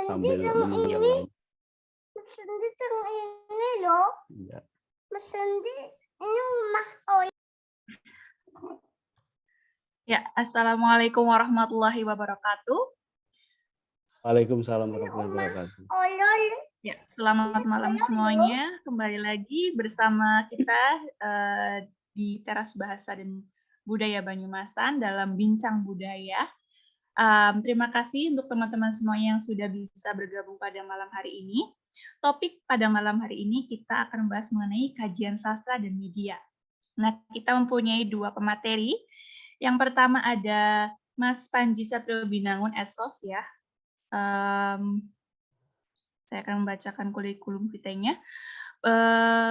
sambil menunggu yang lain. Ini loh. Ya. Ya, Assalamualaikum warahmatullahi wabarakatuh. Waalaikumsalam warahmatullahi wabarakatuh. Ya, selamat malam semuanya. Kembali lagi bersama kita di Teras Bahasa dan Budaya Banyumasan dalam Bincang Budaya. Terima kasih untuk teman-teman semuanya yang sudah bisa bergabung pada malam hari ini. Topik pada malam hari ini kita akan membahas mengenai kajian sastra dan media. Nah, kita mempunyai dua pemateri. Yang pertama ada Mas Panji Satrio Binangun, SOS ya. Saya akan membacakan kurikulum vitae-nya.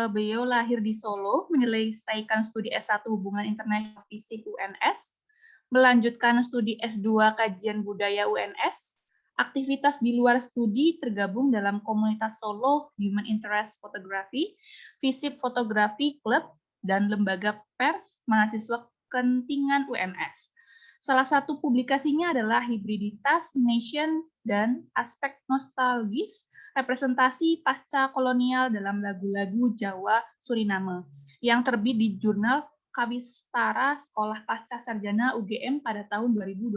Beliau lahir di Solo, menyelesaikan studi S1 Hubungan Internasional Fisik UNS, melanjutkan studi S2 Kajian Budaya UNS, aktivitas di luar studi tergabung dalam komunitas Solo Human Interest Photography, Visip Fotografi Club, dan lembaga pers mahasiswa Kentingan UNS. Salah satu publikasinya adalah Hibriditas Nation dan Aspek Nostalgis, representasi pasca kolonial dalam lagu-lagu Jawa Suriname, yang terbit di jurnal Kawistara Sekolah Pasca Sarjana UGM pada tahun 2020.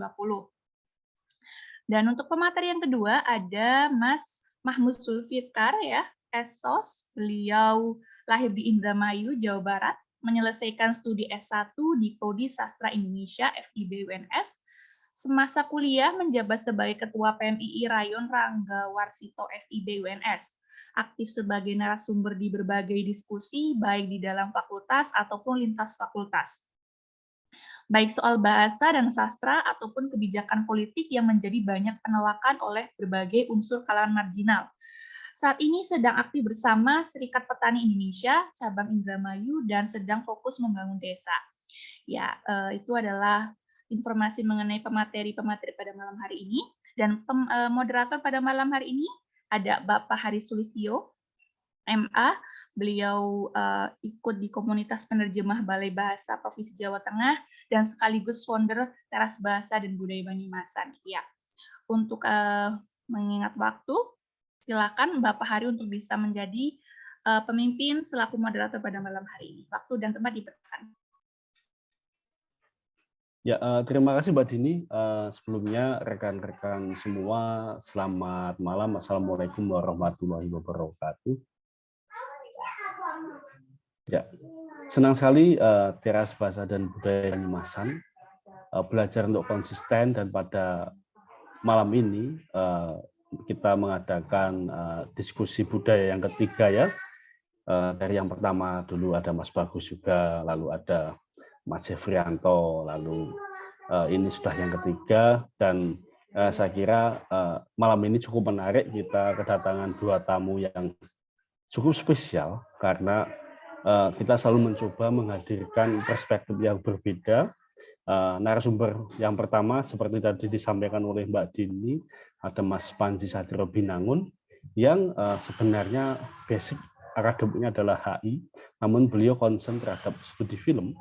Dan untuk pemateri yang kedua ada Mas Mahmud Zulfikar ya, SOS. Beliau lahir di Indramayu, Jawa Barat, menyelesaikan studi S1 di Prodi Sastra Indonesia FIB UNS. Semasa kuliah menjabat sebagai Ketua PMII Rayon Rangga Warsito FIB UNS. Aktif sebagai narasumber di berbagai diskusi, baik di dalam fakultas ataupun lintas fakultas. Baik soal bahasa dan sastra ataupun kebijakan politik yang menjadi banyak penolakan oleh berbagai unsur kalangan marginal. Saat ini sedang aktif bersama Serikat Petani Indonesia, cabang Indramayu, dan sedang fokus membangun desa. Ya, itu adalah informasi mengenai pemateri-pemateri pada malam hari ini. Dan moderator pada malam hari ini ada Bapak Haris Sulistyo, MA. Beliau ikut di komunitas penerjemah Balai Bahasa Provinsi Jawa Tengah dan sekaligus founder Teras Bahasa dan Budaya Banyumasan. Ya, untuk mengingat waktu, silakan Bapak Hari untuk bisa menjadi pemimpin selaku moderator pada malam hari ini. Waktu dan tempat dipersilakan. Ya, terima kasih Mbak Dini. Sebelumnya rekan-rekan semua, selamat malam. Assalamualaikum warahmatullahi wabarakatuh. Ya, senang sekali Teras Bahasa dan Budaya Banyumasan belajar untuk konsisten, dan pada malam ini kita mengadakan diskusi budaya yang ketiga ya. Dari yang pertama dulu ada Mas Bagus juga, lalu ada Mas Jeffrianto, lalu ini sudah yang ketiga, dan saya kira malam ini cukup menarik. Kita kedatangan dua tamu yang cukup spesial karena kita selalu mencoba menghadirkan perspektif yang berbeda. Narasumber yang pertama seperti tadi disampaikan oleh Mbak Dini, ada Mas Panji Satrio Binangun yang sebenarnya basic akademiknya adalah HI, namun beliau concern terhadap studi film,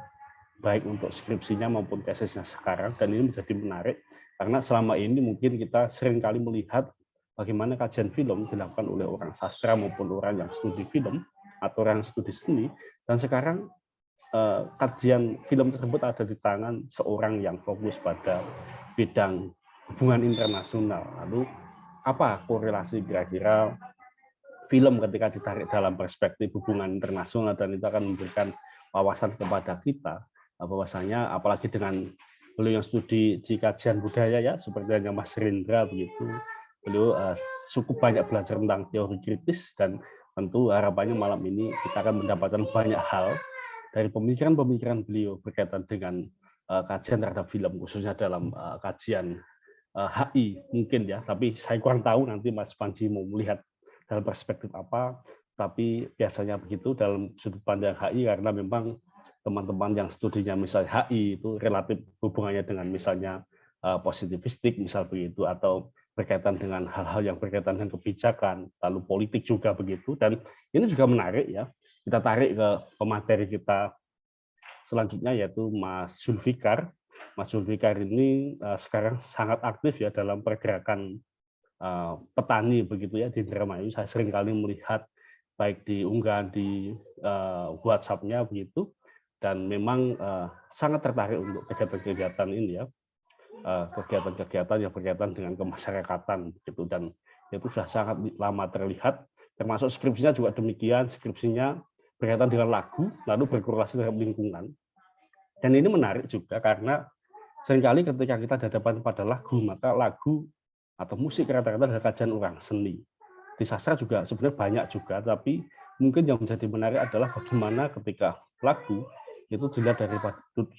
baik untuk skripsinya maupun tesisnya sekarang. Dan ini menjadi menarik karena selama ini mungkin kita seringkali melihat bagaimana kajian film dilakukan oleh orang sastra maupun orang yang studi film atau orang yang studi seni, dan sekarang kajian film tersebut ada di tangan seorang yang fokus pada bidang hubungan internasional. Lalu apa korelasi kira-kira film ketika ditarik dalam perspektif hubungan internasional, dan itu akan memberikan wawasan kepada kita bahwasanya apalagi dengan beliau yang studi di kajian budaya ya, seperti hanya Mas Rindra begitu, beliau cukup banyak belajar tentang teori kritis, dan tentu harapannya malam ini kita akan mendapatkan banyak hal dari pemikiran-pemikiran beliau berkaitan dengan kajian terhadap film, khususnya dalam kajian HI mungkin ya, tapi saya kurang tahu nanti Mas Panji mau melihat dalam perspektif apa, tapi biasanya begitu dalam sudut pandang HI, karena memang teman-teman yang studinya misalnya HI itu relatif hubungannya dengan misalnya positivistik misal begitu, atau berkaitan dengan hal-hal yang berkaitan dengan kebijakan, lalu politik juga begitu. Dan ini juga menarik ya, kita tarik ke pemateri kita selanjutnya yaitu Mas Zulfikar. Mas Zulfikar ini sekarang sangat aktif ya dalam pergerakan petani begitu ya di Indramayu. Saya sering kali melihat baik di unggahan di WhatsApp-nya begitu, dan memang sangat tertarik untuk kegiatan-kegiatan ini ya, kegiatan-kegiatan yang berkaitan dengan kemasyarakatan begitu, dan itu sudah sangat lama terlihat. Termasuk skripsinya juga demikian, skripsinya berkaitan dengan lagu lalu berkorelasi dengan lingkungan. Dan ini menarik juga karena seringkali ketika kita dihadapkan pada lagu, maka lagu atau musik rata-rata adalah kajian orang seni. Di sastra juga sebenarnya banyak juga, tapi mungkin yang menjadi menarik adalah bagaimana ketika lagu itu dilihat dari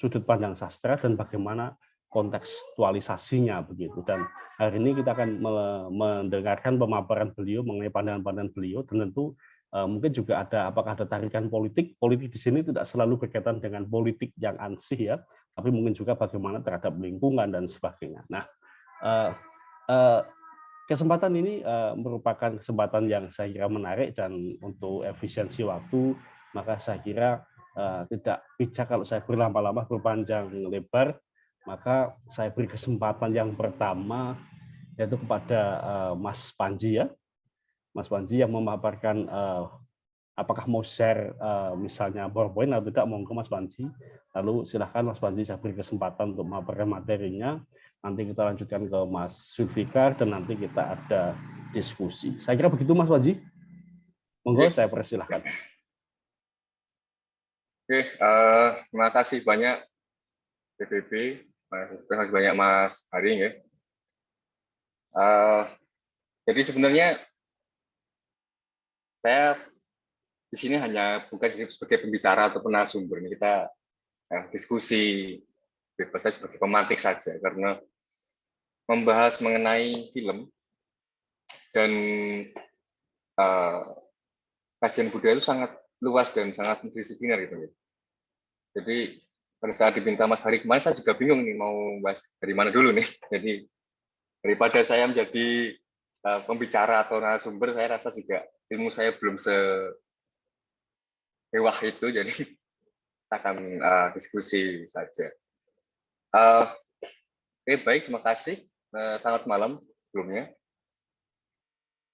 sudut pandang sastra dan bagaimana kontekstualisasinya begitu. Dan hari ini kita akan mendengarkan pemaparan beliau mengenai pandangan-pandangan beliau, dan tentu mungkin juga apakah ada tarikan politik. Politik di sini tidak selalu berkaitan dengan politik yang ansih ya, tapi mungkin juga bagaimana terhadap lingkungan dan sebagainya. Nah, kesempatan ini merupakan kesempatan yang saya kira menarik, dan untuk efisiensi waktu, maka saya kira tidak bijak kalau saya berlama-lama berpanjang lebar, maka saya beri kesempatan yang pertama yaitu kepada Mas Panji ya, Mas Panji yang memaparkan apakah mau share misalnya PowerPoint atau tidak, monggo Mas Panji. Lalu silahkan Mas Panji, saya beri kesempatan untuk memaparkan materinya. Nanti kita lanjutkan ke Mas Zulfikar dan nanti kita ada diskusi. Saya kira begitu Mas Panji. Monggo, saya persilahkan. Oke, terima kasih banyak PBB, terima kasih banyak Mas Haring ya. Jadi sebenarnya saya di sini hanya bukan sebagai pembicara atau narasumber, ini kita diskusi bebas saja sebagai pemantik saja, karena membahas mengenai film dan kajian budaya itu sangat luas dan sangat multidisipliner gitu. Jadi pada saat diminta Mas Hari kemarin, saya juga bingung nih mau bahas dari mana dulu nih. Jadi daripada saya menjadi pembicara atau narasumber, saya rasa juga ilmu saya belum sewah itu, jadi kita akan diskusi saja. Oke, baik, terima kasih. Selamat malam sebelumnya.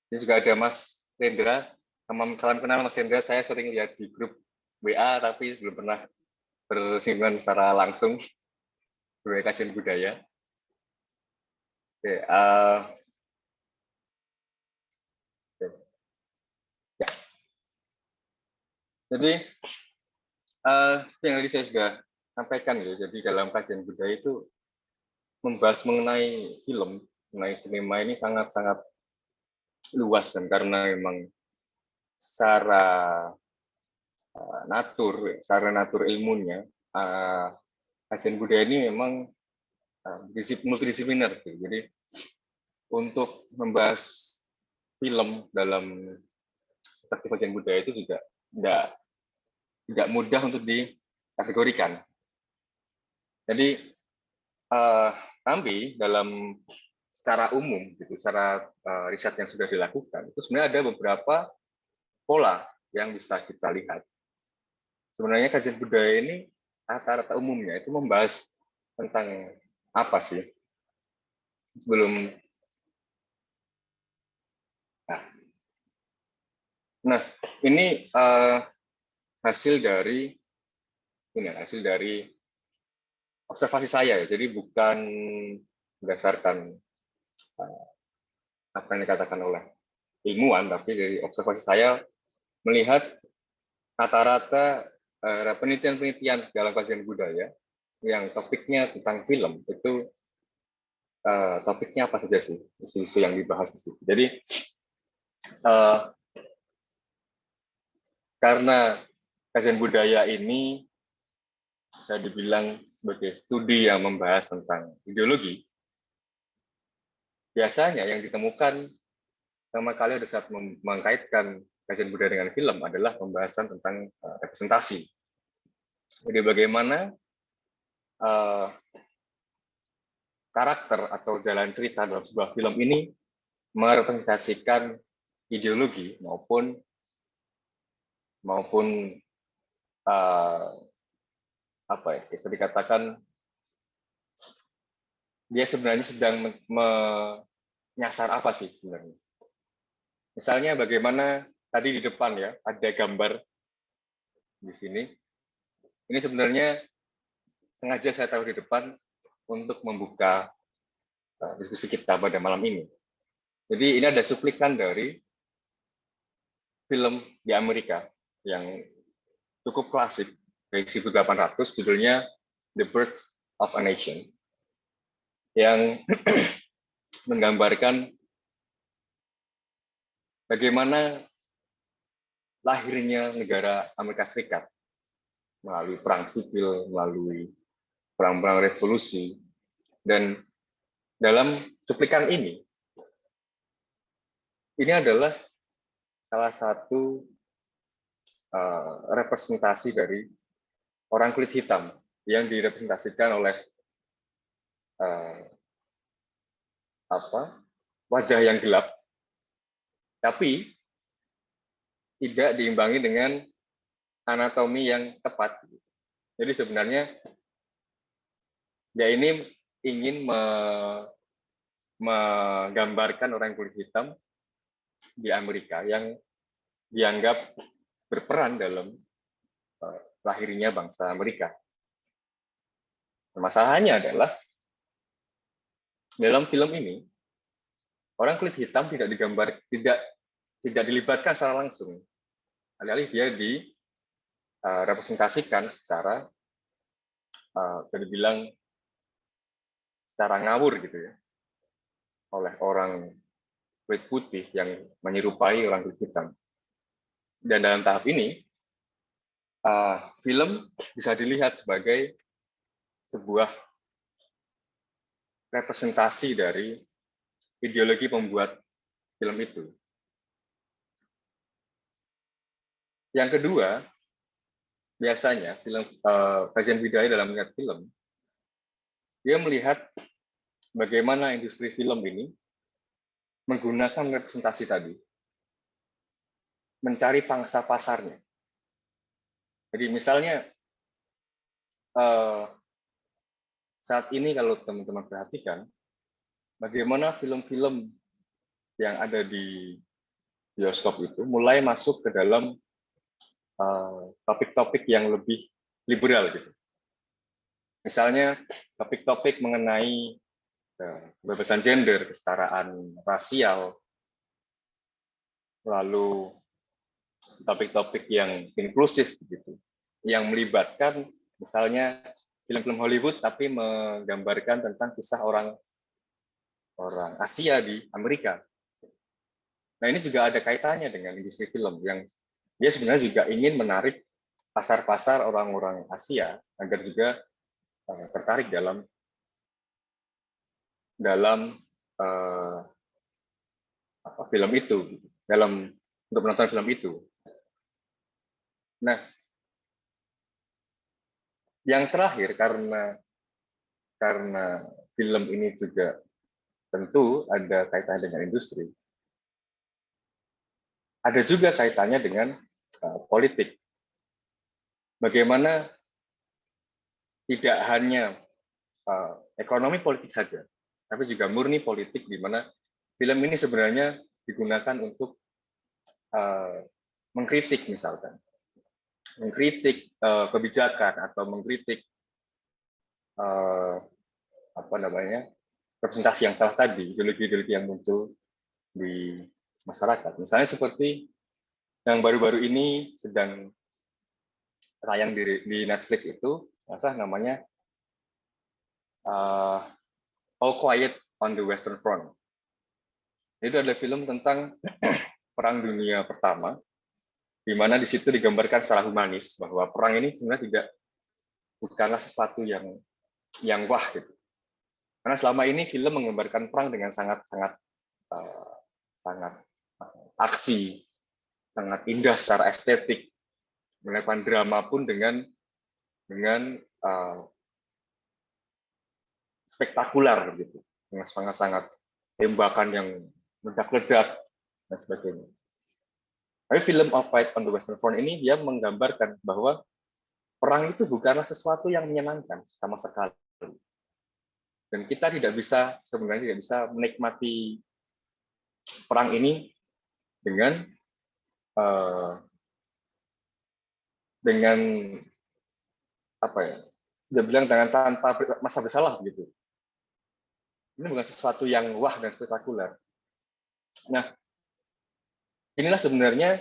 Ini juga ada Mas Rendra. Salam kenal Mas Rendra, saya sering lihat di grup WA, tapi belum pernah bersinggungan secara langsung budaya kajian budaya. Oke, ya. Jadi seperti yang tadi saya sudah sampaikan ya, jadi dalam kajian budaya itu membahas mengenai film, mengenai sinema ini sangat-sangat luas, dan karena memang secara natur ilmunya kajian budaya ini memang multidisipliner. Jadi untuk membahas film dalam perspektif kajian budaya itu juga tidak mudah untuk dikategorikan. Jadi tapi dalam secara umum, gitu, secara riset yang sudah dilakukan, itu sebenarnya ada beberapa pola yang bisa kita lihat. Sebenarnya kajian budaya ini rata-rata umumnya itu membahas tentang apa sih? Sebelum nah ini hasil dari observasi saya ya. Jadi bukan berdasarkan apa yang dikatakan oleh ilmuwan, tapi dari observasi saya melihat rata-rata penelitian-penelitian dalam kajian budaya yang topiknya tentang film itu topiknya apa saja sih, isu-isu yang dibahas di situ. Jadi karena kajian budaya ini bisa dibilang sebagai studi yang membahas tentang ideologi, biasanya yang ditemukan pertama kali pada saat mengkaitkan kajian budaya dengan film adalah pembahasan tentang representasi. Jadi bagaimana karakter atau jalan cerita dalam sebuah film ini merepresentasikan ideologi maupun apa ya, bisa dikatakan dia sebenarnya sedang nyasar apa sih sebenarnya. Misalnya bagaimana tadi di depan ya, ada gambar di sini. Ini sebenarnya sengaja saya taruh di depan untuk membuka diskusi kita pada malam ini. Jadi ini ada cuplikan dari film di Amerika yang cukup klasik dari 1800, judulnya The Birth of a Nation, yang menggambarkan bagaimana lahirnya negara Amerika Serikat melalui perang sipil, melalui perang-perang revolusi. Dan dalam cuplikan ini adalah salah satu representasi dari orang kulit hitam yang direpresentasikan oleh wajah yang gelap, tapi tidak diimbangi dengan anatomi yang tepat. Jadi sebenarnya dia ini ingin menggambarkan orang kulit hitam di Amerika yang dianggap berperan dalam lahirnya bangsa Amerika. Masalahnya adalah dalam film ini orang kulit hitam tidak dilibatkan secara langsung. Alih-alih dia direpresentasikan secara bisa dibilang secara ngawur gitu ya, oleh orang kulit putih yang menyerupai orang kulit hitam. Dan dalam tahap ini, film bisa dilihat sebagai sebuah representasi dari ideologi pembuat film itu. Yang kedua, biasanya film kajian budaya dalam melihat film, dia melihat bagaimana industri film ini menggunakan representasi tadi, mencari pangsa pasarnya. Jadi misalnya saat ini kalau teman-teman perhatikan, bagaimana film-film yang ada di bioskop itu mulai masuk ke dalam topik-topik yang lebih liberal gitu. Misalnya topik-topik mengenai kebebasan gender, kesetaraan rasial, lalu topik-topik yang inklusif gitu, yang melibatkan misalnya film-film Hollywood tapi menggambarkan tentang kisah orang Asia di Amerika. Nah, ini juga ada kaitannya dengan industri film yang dia sebenarnya juga ingin menarik pasar-pasar orang-orang Asia agar juga tertarik dalam film itu, untuk menonton film itu. Nah, yang terakhir karena film ini juga tentu ada kaitannya dengan industri, ada juga kaitannya dengan politik. Bagaimana tidak hanya ekonomi politik saja, tapi juga murni politik, di mana film ini sebenarnya digunakan untuk mengkritik, misalkan mengkritik kebijakan atau mengkritik representasi yang salah tadi, ideologi-ideologi yang muncul di masyarakat. Misalnya seperti yang baru-baru ini sedang tayang di Netflix itu, namanya All Quiet on the Western Front. Itu adalah film tentang Perang Dunia Pertama, di mana di situ digambarkan secara humanis bahwa perang ini sebenarnya bukanlah sesuatu yang wah gitu. Karena selama ini film menggambarkan perang dengan sangat aksi, sangat indah secara estetik, melakukan drama pun dengan spektakuler gitu, dengan sangat tembakan yang meledak-ledak dan sebagainya. Tapi film All Quiet on the Western Front ini dia menggambarkan bahwa perang itu bukanlah sesuatu yang menyenangkan sama sekali. Dan kita sebenarnya tidak bisa menikmati perang ini dengan apa ya? Dia bilang dengan tanpa masa bersalah begitu. Ini bukan sesuatu yang wah dan spektakuler. Nah, inilah sebenarnya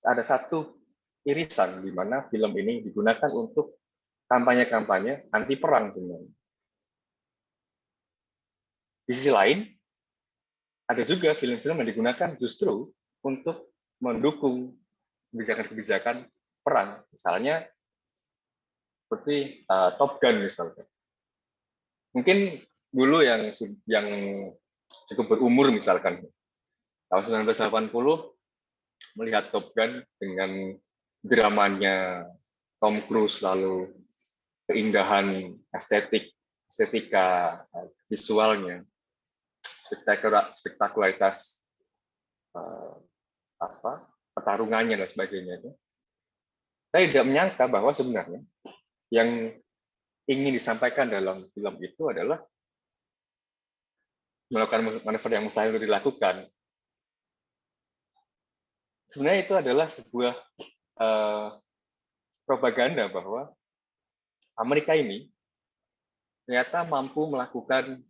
ada satu irisan di mana film ini digunakan untuk kampanye-kampanye anti perang sebenarnya. Di sisi lain, ada juga film-film yang digunakan justru untuk mendukung kebijakan-kebijakan perang. Misalnya seperti Top Gun misalnya. Mungkin dulu yang cukup berumur misalkan tahun 1980 melihat Top Gun dengan dramanya Tom Cruise, lalu keindahan estetika visualnya, spektakularitas pertarungannya dan sebagainya itu. Saya tidak menyangka bahwa sebenarnya yang ingin disampaikan dalam film itu adalah melakukan manuver yang mustahil untuk dilakukan. Sebenarnya itu adalah sebuah propaganda bahwa Amerika ini ternyata mampu melakukan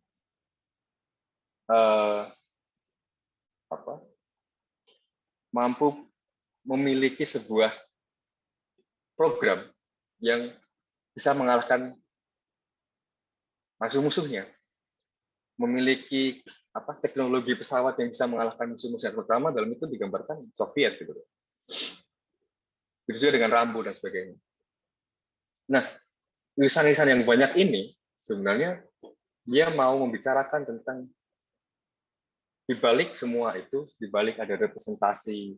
mampu memiliki sebuah program yang bisa mengalahkan musuh-musuhnya, memiliki teknologi pesawat yang bisa mengalahkan musuh-musuhnya, terutama dalam itu digambarkan Soviet gitu. Begitu juga dengan Rambo dan sebagainya. Nah, tulisan-tulisan yang banyak ini sebenarnya dia mau membicarakan tentang di balik semua itu, di balik ada representasi,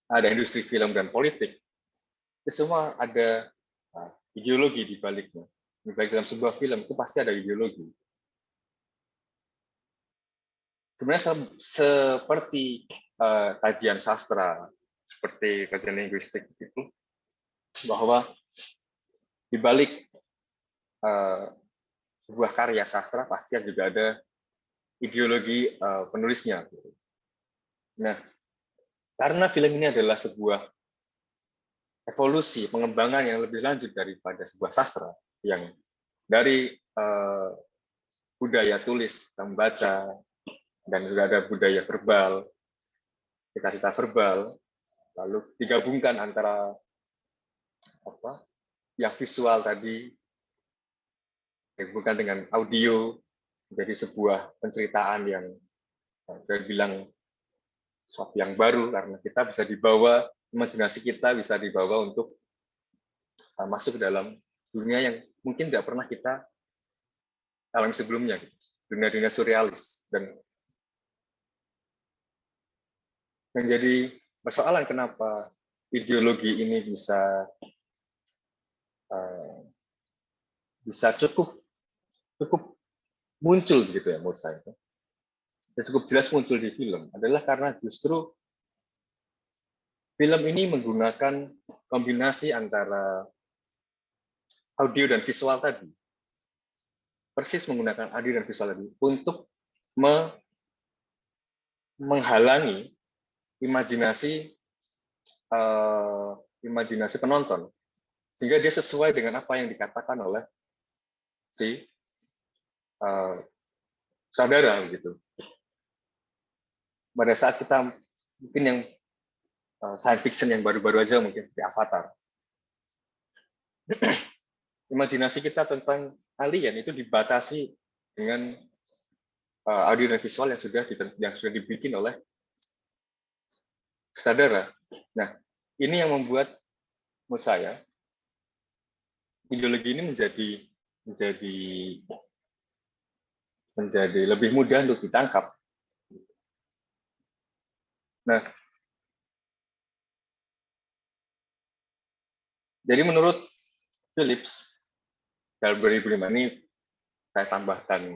ada industri film dan politik, itu semua ada ideologi di baliknya. Baik dalam sebuah film itu pasti ada ideologi. Sebenarnya seperti kajian sastra, seperti kajian linguistik itu, bahwa di balik sebuah karya sastra pasti juga ada ideologi penulisnya. Nah, karena film ini adalah sebuah evolusi, pengembangan yang lebih lanjut daripada sebuah sastra, yang dari budaya tulis, membaca, dan juga ada budaya verbal, cita-cita verbal, lalu digabungkan antara yang visual tadi, digabungkan dengan audio, menjadi sebuah penceritaan yang saya bilang sesuatu yang baru, karena kita bisa dibawa, imajinasi kita bisa dibawa untuk masuk ke dalam dunia yang mungkin tidak pernah kita alami sebelumnya, dunia-dunia surrealis. Dan menjadi persoalan kenapa ideologi ini bisa cukup muncul begitu ya menurut saya. Cukup jelas muncul di film adalah karena justru film ini menggunakan kombinasi antara audio dan visual tadi. Persis menggunakan audio dan visual tadi untuk menghalangi imajinasi penonton, sehingga dia sesuai dengan apa yang dikatakan oleh si saudara gitu. Pada saat kita mungkin yang science fiction yang baru-baru aja mungkin seperti Avatar, imajinasi kita tentang alien itu dibatasi dengan audio dan visual yang sudah dibikin oleh saudara. Nah, ini yang membuat menurut saya ideologi ini menjadi lebih mudah untuk ditangkap. Nah, jadi menurut Phillips dalam 2005 ini saya tambahkan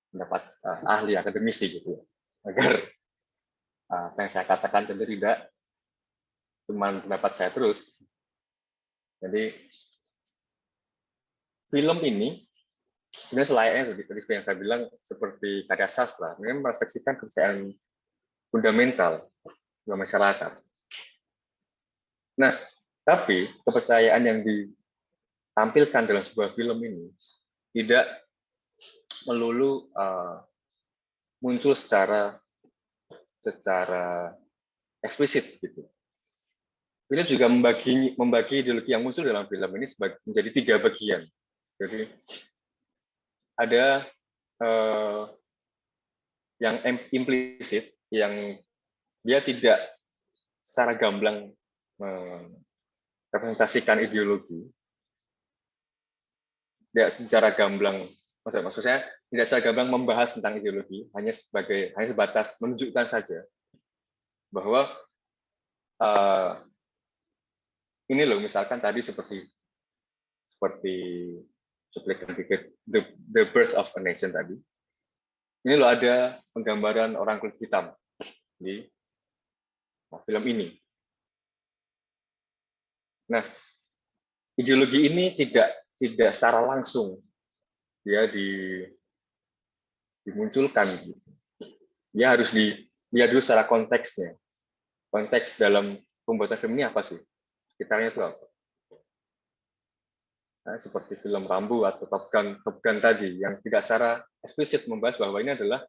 pendapat ahli akademisi gitu ya, agar apa yang saya katakan tentu tidak cuma pendapat saya terus. Jadi film ini sebenarnya selayaknya seperti yang saya bilang seperti karya sastra, memang merefleksikan kepercayaan fundamental dalam masyarakat. Nah, tapi kepercayaan yang ditampilkan dalam sebuah film ini tidak melulu muncul secara eksplisit gitu. Film juga membagi ideologi yang muncul dalam film ini menjadi 3 bagian. Jadi ada yang implisit, yang dia tidak secara gamblang merepresentasikan ideologi, tidak secara gamblang, maksudnya tidak secara gamblang membahas tentang ideologi, hanya sebatas menunjukkan saja bahwa ini loh, misalkan tadi seperti cuplikan The Birth of a Nation tadi. Ini loh ada penggambaran orang kulit hitam di film ini. Nah, ideologi ini tidak secara langsung dia dimunculkan. Dia harus dilihat dulu secara konteksnya. Konteks dalam pembuatan film ini apa sih? Sekitarnya itu apa? Nah, seperti film Rambo atau Top Gun tadi, yang tidak secara eksplisit membahas bahwa ini adalah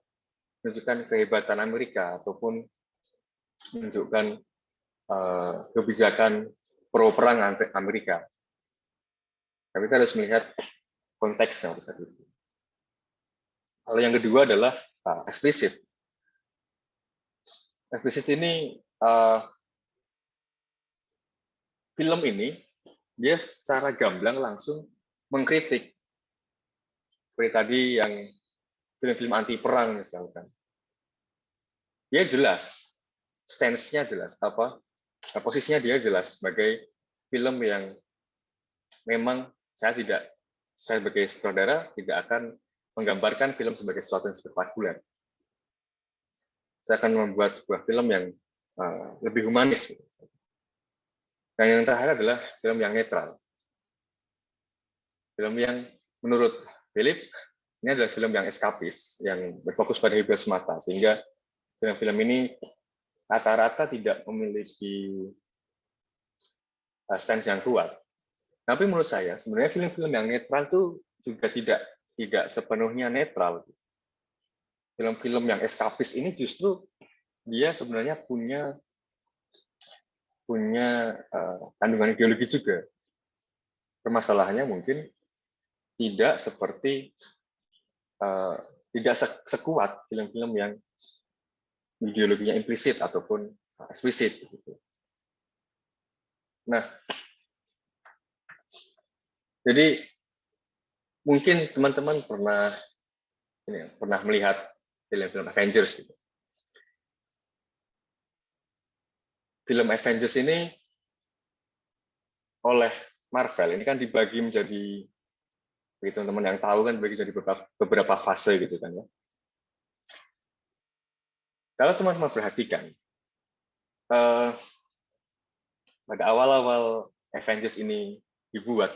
menunjukkan kehebatan Amerika ataupun menunjukkan kebijakan pro perang Amerika. Tapi kita harus melihat konteksnya pada saat itu. Lalu yang kedua adalah eksplisit. Eksplisit ini film ini dia secara gamblang langsung mengkritik seperti tadi yang film-film anti perang misalkan. Dia jelas, stance-nya jelas, posisinya dia jelas sebagai film yang memang saya sebagai sutradara tidak akan menggambarkan film sebagai sesuatu yang spektakuler. Saya akan membuat sebuah film yang lebih humanis. Dan yang terakhir adalah film yang netral. Film yang menurut Philip, ini adalah film yang eskapis, yang berfokus pada hiburan semata, sehingga film-film ini rata-rata tidak memiliki stance yang kuat. Tapi menurut saya, sebenarnya film-film yang netral itu juga tidak sepenuhnya netral. Film-film yang eskapis ini justru dia sebenarnya punya kandungan ideologi juga. Permasalahannya mungkin tidak sekuat film-film yang ideologinya implisit ataupun eksplisit. Nah, jadi mungkin teman-teman pernah melihat film-film Avengers gitu. Film Avengers ini oleh Marvel ini kan dibagi menjadi, bagi teman-teman yang tahu kan, dibagi jadi beberapa fase gitu kan ya. Kalau teman-teman perhatikan, pada awal-awal Avengers ini dibuat,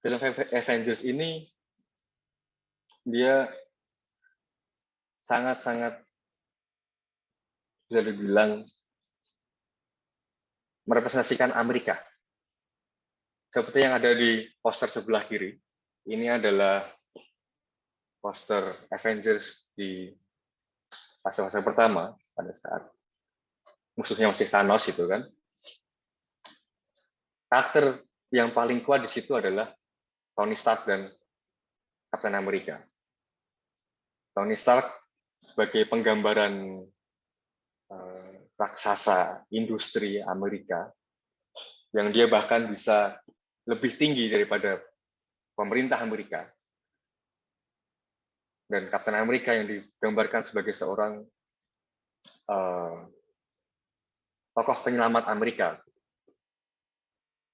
film Avengers ini dia sangat-sangat bisa dibilang merepresentasikan Amerika. Seperti yang ada di poster sebelah kiri, ini adalah poster Avengers di fase-fase pertama pada saat musuhnya masih Thanos itu kan. Karakter yang paling kuat di situ adalah Tony Stark dan Captain America. Tony Stark sebagai penggambaran raksasa industri Amerika yang dia bahkan bisa lebih tinggi daripada pemerintah Amerika. Dan Captain America yang digambarkan sebagai seorang tokoh penyelamat Amerika.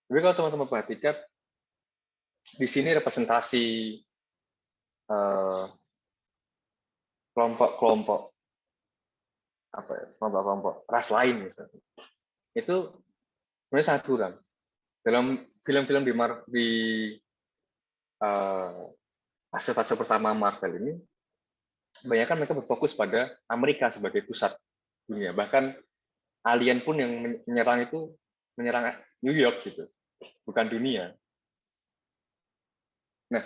Tapi kalau teman-teman perhatikan, di sini representasi kelompok ras lain misalnya, itu sebenarnya sangat kurang dalam film-film di fase-fase pertama Marvel ini. kebanyakan mereka berfokus pada Amerika sebagai pusat dunia. Bahkan alien pun yang menyerang itu menyerang New York gitu, bukan dunia. Nah,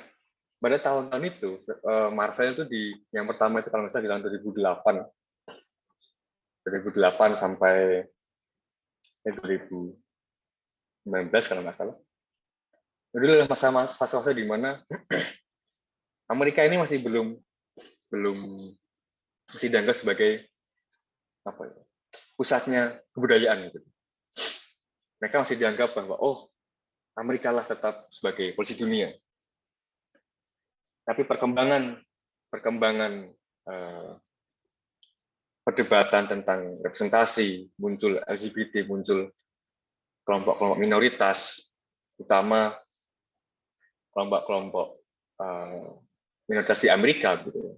pada tahun-tahun itu Marvel itu yang pertama itu kalau nggak salah di tahun 2008 sampai 2019 kalau nggak salah. Itu adalah masa-masa di mana Amerika ini masih belum masih dianggap sebagai apa ya, pusatnya kebudayaan gitu. Mereka masih dianggap bahwa Amerika lah tetap sebagai polisi dunia. Tapi perkembangan perdebatan tentang representasi, muncul LGBT, muncul kelompok-kelompok minoritas, utama kelompok-kelompok minoritas di Amerika, gitu.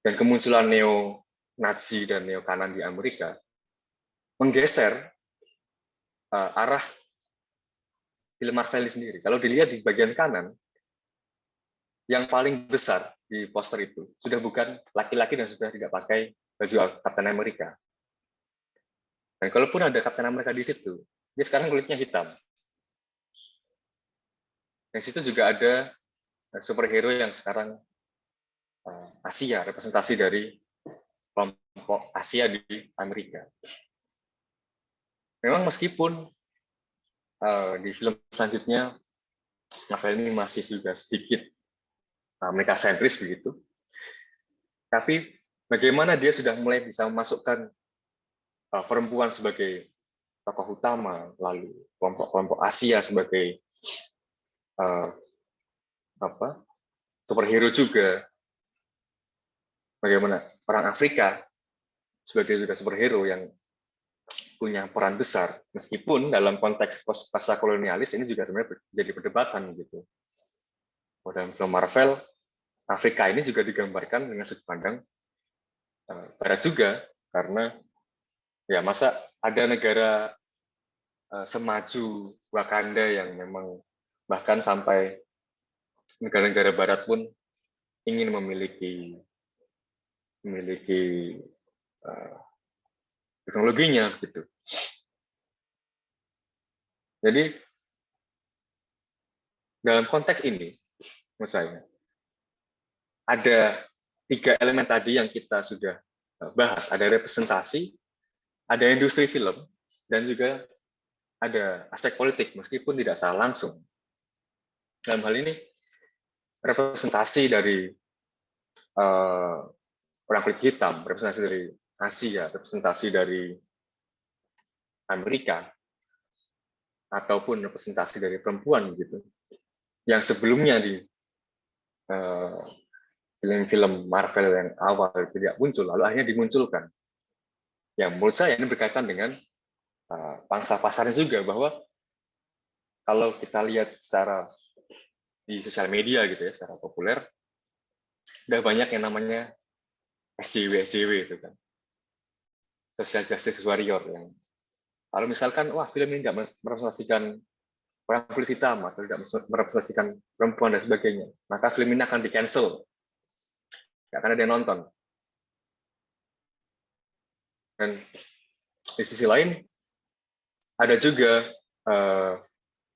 Dan kemunculan neo-Nazi dan neo-kanan di Amerika menggeser arah film Marvel sendiri. Kalau dilihat di bagian kanan, yang paling besar di poster itu sudah bukan laki-laki dan sudah tidak pakai baju Captain America. Dan kalaupun ada Captain America di situ, dia sekarang kulitnya hitam. Di situ juga ada superhero yang sekarang Asia, representasi dari kelompok Asia di Amerika. Memang meskipun di film selanjutnya Marvel ini masih juga sedikit Amerika sentris begitu, tapi bagaimana dia sudah mulai bisa memasukkan perempuan sebagai tokoh utama, lalu kelompok-kelompok Asia sebagai superhero juga, bagaimana orang Afrika sebagai juga superhero yang punya peran besar, meskipun dalam konteks pasca kolonialis ini juga sebenarnya jadi perdebatan gitu. Dalam film Marvel, Afrika ini juga digambarkan dengan sudut pandang Barat juga, karena ya masa ada negara semaju Wakanda yang memang bahkan sampai negara-negara Barat pun ingin memiliki teknologinya gitu. Jadi dalam konteks ini, menurut saya ada 3 elemen tadi yang kita sudah bahas. Ada representasi, ada industri film, dan juga ada aspek politik, meskipun tidak secara langsung. Dalam hal ini, representasi dari orang kulit hitam, representasi dari Asia, representasi dari Amerika, ataupun representasi dari perempuan gitu, yang sebelumnya di film-film Marvel yang awal tidak muncul, lalu akhirnya dimunculkan. Yang menurut saya ini berkaitan dengan pangsa pasarnya juga, bahwa kalau kita lihat secara di sosial media gitu ya, secara populer, udah banyak yang namanya SJW itu kan, social justice warrior, yang kalau misalkan film ini nggak merepresentasikan orang kulit hitam atau tidak merepresentasikan perempuan dan sebagainya, maka film ini akan di-cancel, nggak akan ada yang nonton. Dan di sisi lain ada juga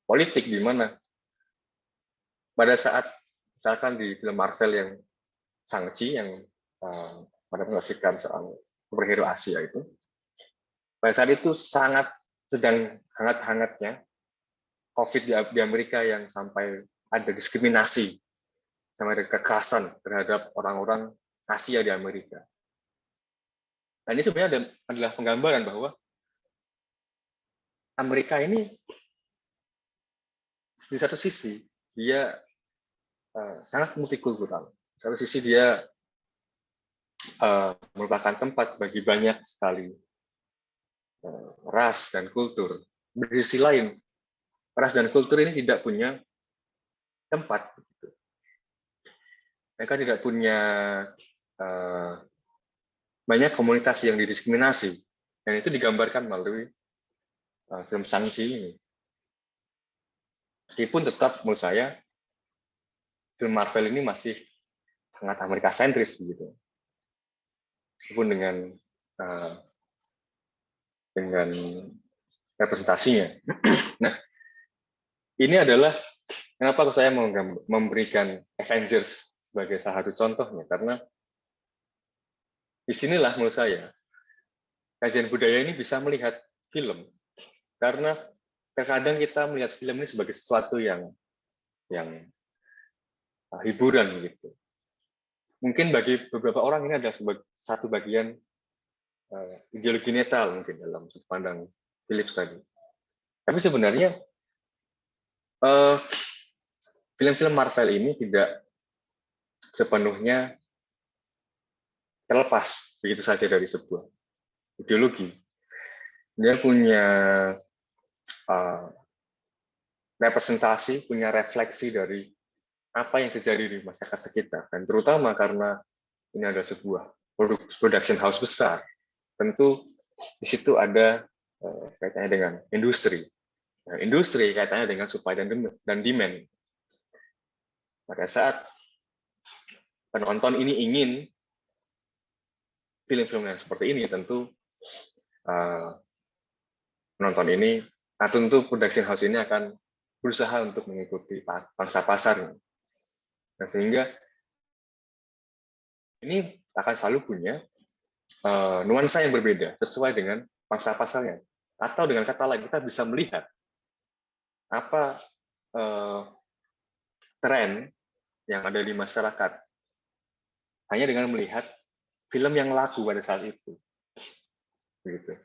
politik, di mana pada saat misalkan di film Marvel yang Shang-Chi yang merepresentasikan soal superhero Asia itu, pada saat itu sangat sedang hangat-hangatnya COVID di Amerika, yang sampai ada diskriminasi, sampai ada kekerasan terhadap orang-orang Asia di Amerika. Dan ini sebenarnya adalah penggambaran bahwa Amerika ini di satu sisi dia sangat multikultural, di satu sisi dia merupakan tempat bagi banyak sekali ras dan kultur. Di sisi lain, ras dan kultur ini tidak punya tempat. Mereka tidak punya banyak komunitas yang didiskriminasi, dan itu digambarkan melalui film Shang-Chi ini. Meskipun tetap menurut saya film Marvel ini masih sangat Amerika sentris begitu. Meskipun dengan representasinya. Nah, ini adalah kenapa saya memberikan Avengers sebagai salah satu contohnya, karena disinilah menurut saya kajian budaya ini bisa melihat film, karena terkadang kita melihat film ini sebagai sesuatu yang hiburan gitu. Mungkin bagi beberapa orang ini adalah satu bagian ideologi netral mungkin dalam sudut pandang Philips tadi. Tapi sebenarnya film-film Marvel ini tidak sepenuhnya terlepas begitu saja dari sebuah ideologi. Dia punya representasi, punya refleksi dari apa yang terjadi di masyarakat sekitar, dan terutama karena ini ada sebuah production house besar, tentu di situ ada kaitannya dengan industri. Nah, industri kaitannya dengan supply dan demand. Pada saat penonton ini ingin film-film yang seperti ini, tentu penonton ini, tentu production house ini akan berusaha untuk mengikuti pangsa pasarnya. Nah, sehingga ini akan selalu punya nuansa yang berbeda sesuai dengan pangsa pasarnya. Atau dengan kata lain, kita bisa melihat apa tren yang ada di masyarakat hanya dengan melihat film yang laku pada saat itu. Begitu.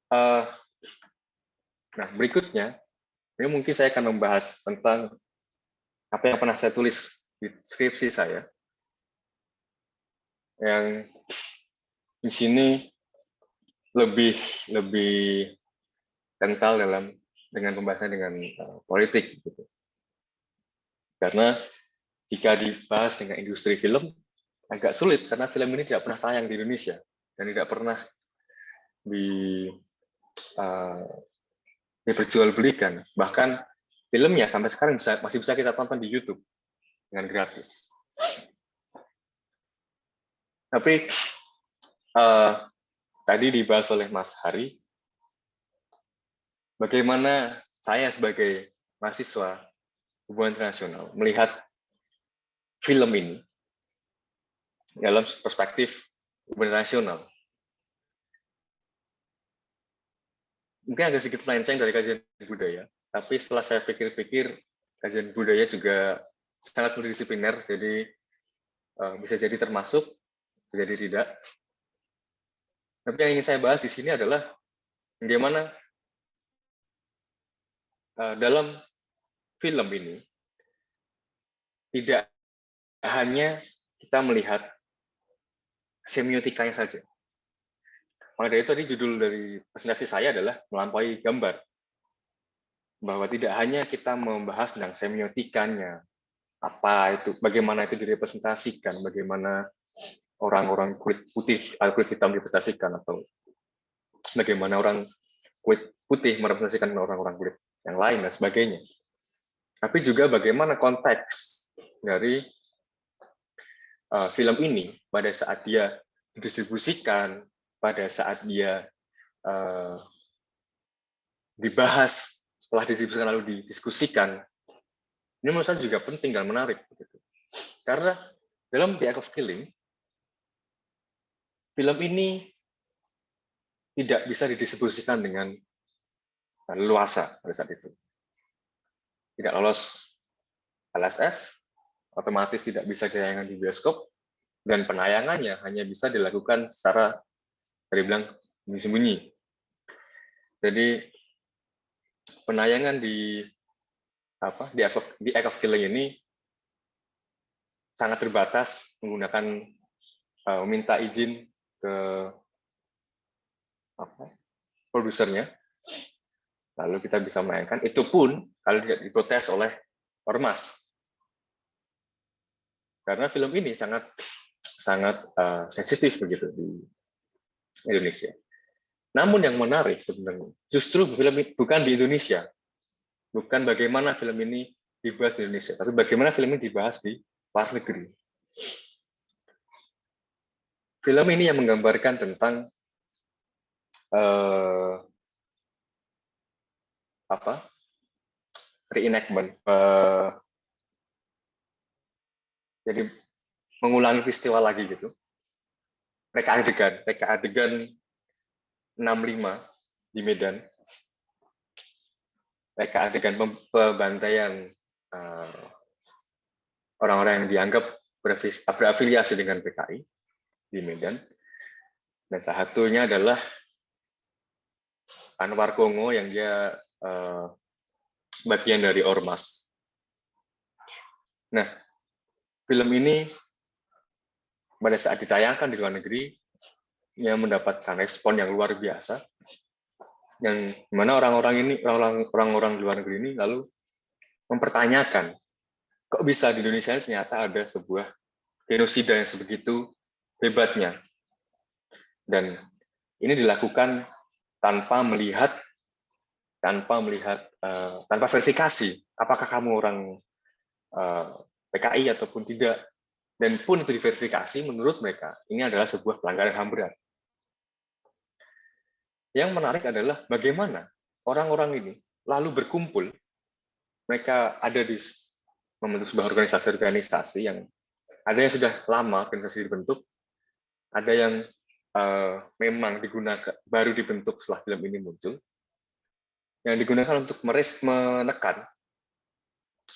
Nah, berikutnya, ini mungkin saya akan membahas tentang apa yang pernah saya tulis di skripsi saya. Yang di sini lebih kental dengan pembahasan dengan politik. Gitu. Karena jika dibahas dengan industri film, agak sulit karena film ini tidak pernah tayang di Indonesia dan tidak pernah diperjualbelikan. Bahkan filmnya sampai sekarang masih bisa kita tonton di YouTube dengan gratis. Tapi tadi dibahas oleh Mas Hari, bagaimana saya sebagai mahasiswa hubungan internasional melihat film ini dalam perspektif hubungan internasional. Mungkin agak sedikit melenceng dari kajian budaya, tapi setelah saya pikir-pikir, kajian budaya juga sangat multidisipliner, jadi bisa jadi termasuk, bisa jadi tidak. Tapi yang ingin saya bahas di sini adalah bagaimana dalam film ini tidak hanya kita melihat semiotikanya saja. Maka dari itu tadi judul dari presentasi saya adalah melampaui gambar. Bahwa tidak hanya kita membahas tentang semiotikanya, apa itu, bagaimana itu direpresentasikan, bagaimana orang-orang kulit putih atau kulit hitam direpresentasikan, atau bagaimana orang kulit putih merepresentasikan orang-orang kulit yang lain dan sebagainya. Tapi juga bagaimana konteks dari film ini pada saat dia didistribusikan, pada saat dia dibahas, setelah didistribusikan lalu didiskusikan, ini menurut saya juga penting dan menarik. Karena dalam The Act of Killing, film ini tidak bisa didistribusikan dengan leluasa pada saat itu. Tidak lolos LSF, otomatis tidak bisa ditayangkan di bioskop, dan penayangannya hanya bisa dilakukan secara bilang sembunyi-sembunyi. Jadi penayangan di Act of Killing ini sangat terbatas, menggunakan meminta izin ke produsernya, lalu kita bisa menayangkan. Itu pun kalau tidak diprotes oleh ormas, karena film ini sangat sensitif begitu di Indonesia. Namun yang menarik sebenarnya justru film ini bukan di Indonesia, bukan bagaimana film ini dibahas di Indonesia, tapi bagaimana film ini dibahas di luar negeri. Film ini yang menggambarkan tentang reenactment, jadi mengulangi peristiwa lagi gitu. Reka adegan 65 di Medan, reka adegan pembantaian orang-orang yang dianggap berafiliasi dengan PKI di Medan, dan salah satunya adalah Anwar Kongo yang dia bagian dari Ormas. Nah, film ini pada saat ditayangkan di luar negeri, yang mendapatkan respon yang luar biasa, yang mana orang-orang di luar negeri ini lalu mempertanyakan, kok bisa di Indonesia ternyata ada sebuah genosida yang sebegitu hebatnya, dan ini dilakukan tanpa verifikasi apakah kamu orang PKI ataupun tidak, dan pun itu diverifikasi menurut mereka ini adalah sebuah pelanggaran HAM berat. Yang menarik adalah bagaimana orang-orang ini lalu berkumpul, mereka ada di membentuk sebuah organisasi yang ada yang sudah lama organisasi dibentuk, ada yang memang baru dibentuk setelah film ini muncul, yang digunakan untuk menekan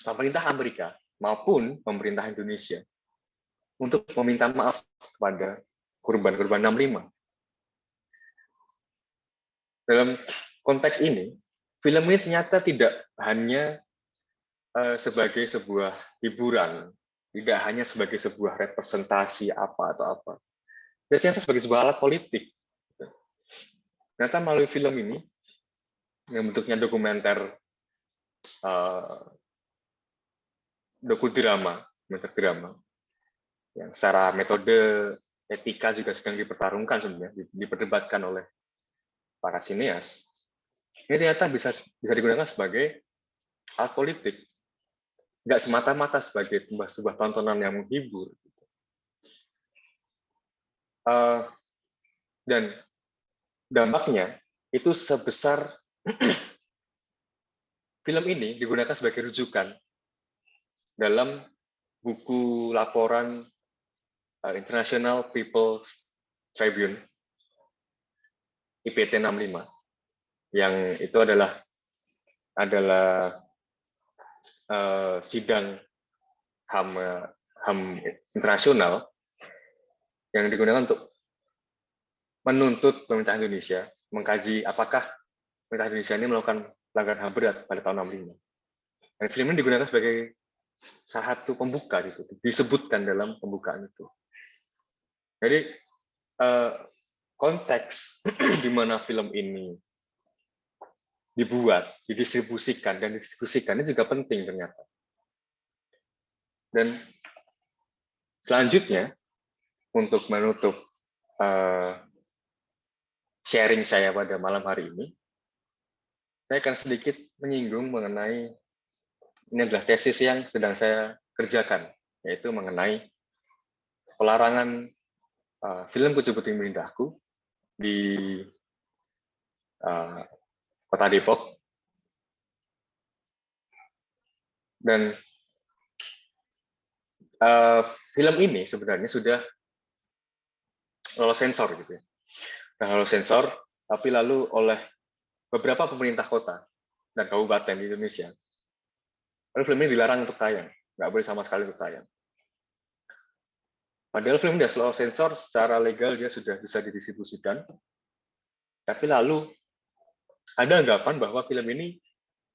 pemerintah Amerika maupun pemerintah Indonesia untuk meminta maaf kepada korban-korban 65. Dalam konteks ini, film ini ternyata tidak hanya sebagai sebuah hiburan, tidak hanya sebagai sebuah representasi apa atau apa, dan ternyata sebagai sebuah alat politik. Ternyata melalui film ini, yang bentuknya dokumenter, dokudrama, yang secara metode etika juga sedang dipertarungkan sebenarnya, diperdebatkan oleh para sineas, ini ternyata bisa digunakan sebagai alat politik, nggak semata-mata sebagai sebuah tontonan yang menghibur. Dan dampaknya itu sebesar film ini digunakan sebagai rujukan dalam buku laporan International People's Tribune IPT 65, yang itu adalah sidang HAM internasional yang digunakan untuk menuntut pemerintah Indonesia mengkaji apakah pemerintah Indonesia ini melakukan pelanggaran HAM berat pada tahun 65. Dan film ini digunakan sebagai salah satu pembuka, gitu, disebutkan dalam pembukaan itu. Jadi konteks di mana film ini dibuat, didistribusikan, dan didiskusikan ini juga penting ternyata. Dan selanjutnya, untuk menutup sharing saya pada malam hari ini, saya akan sedikit menyinggung mengenai, ini adalah tesis yang sedang saya kerjakan, yaitu mengenai pelarangan film Kucu Putih Merindahku di Kota Depok. Dan film ini sebenarnya sudah lolos sensor, gitu ya. Nah, lolos sensor, tapi lalu oleh beberapa pemerintah kota dan kabupaten di Indonesia, lalu film ini dilarang untuk tayang, nggak boleh sama sekali untuk tayang. Padahal film sudah lolos sensor, secara legal dia sudah bisa didistribusikan, tapi lalu ada anggapan bahwa film ini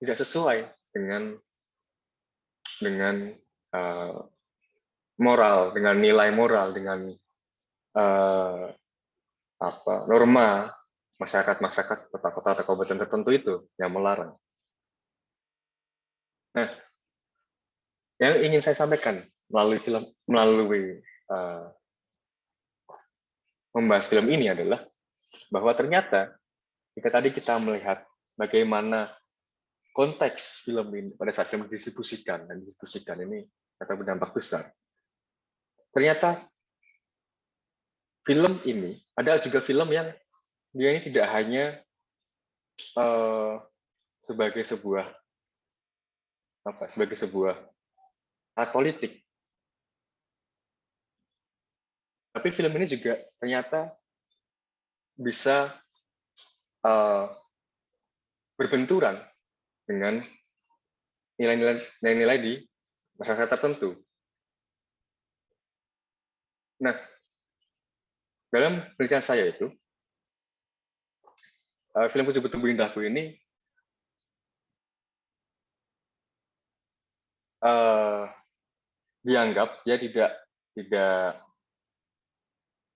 tidak sesuai dengan moral, dengan nilai moral, dengan norma masyarakat kota-kota atau kabupaten tertentu itu yang melarang. Nah, yang ingin saya sampaikan melalui membahas film ini adalah bahwa ternyata jika tadi kita melihat bagaimana konteks film ini pada saat film didiskusikan ini ternyata berdampak besar. ternyata film ini ada juga film yang dia ini tidak hanya sebagai sebuah art politik, tapi film ini juga ternyata bisa berbenturan dengan nilai-nilai di masyarakat tertentu. Nah, dalam penelitian saya itu, film Ku Tumbuh Indahku ini dianggap dia tidak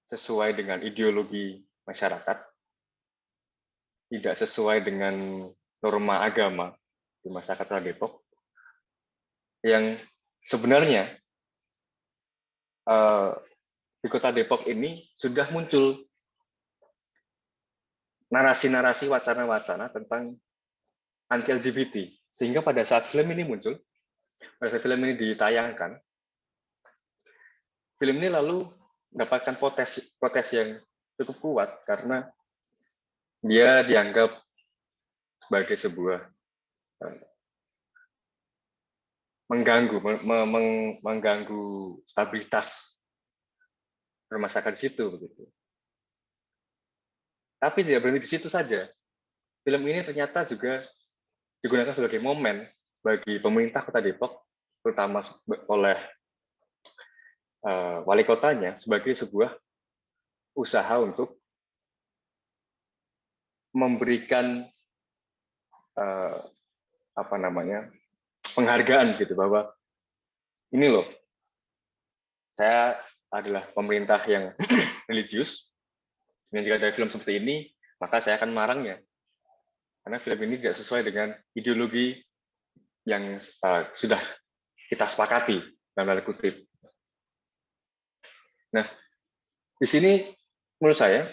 sesuai dengan ideologi masyarakat, tidak sesuai dengan norma agama di masyarakat Kota Depok, yang sebenarnya di Kota Depok ini sudah muncul narasi-narasi, wacana-wacana tentang anti-LGBT, sehingga pada saat film ini muncul, pada saat film ini ditayangkan, film ini lalu mendapatkan protes yang cukup kuat karena dia dianggap sebagai sebuah mengganggu stabilitas masyarakat di situ, begitu. Tapi tidak berhenti di situ saja. Film ini ternyata juga digunakan sebagai momen bagi pemerintah Kota Depok, terutama oleh wali kotanya, sebagai sebuah usaha untuk memberikan penghargaan gitu, bahwa ini loh, saya adalah pemerintah yang religius, dan jika ada film seperti ini, maka saya akan melarangnya. Karena film ini tidak sesuai dengan ideologi yang sudah kita sepakati, dalam tanda kutip. Nah, di sini menurut saya,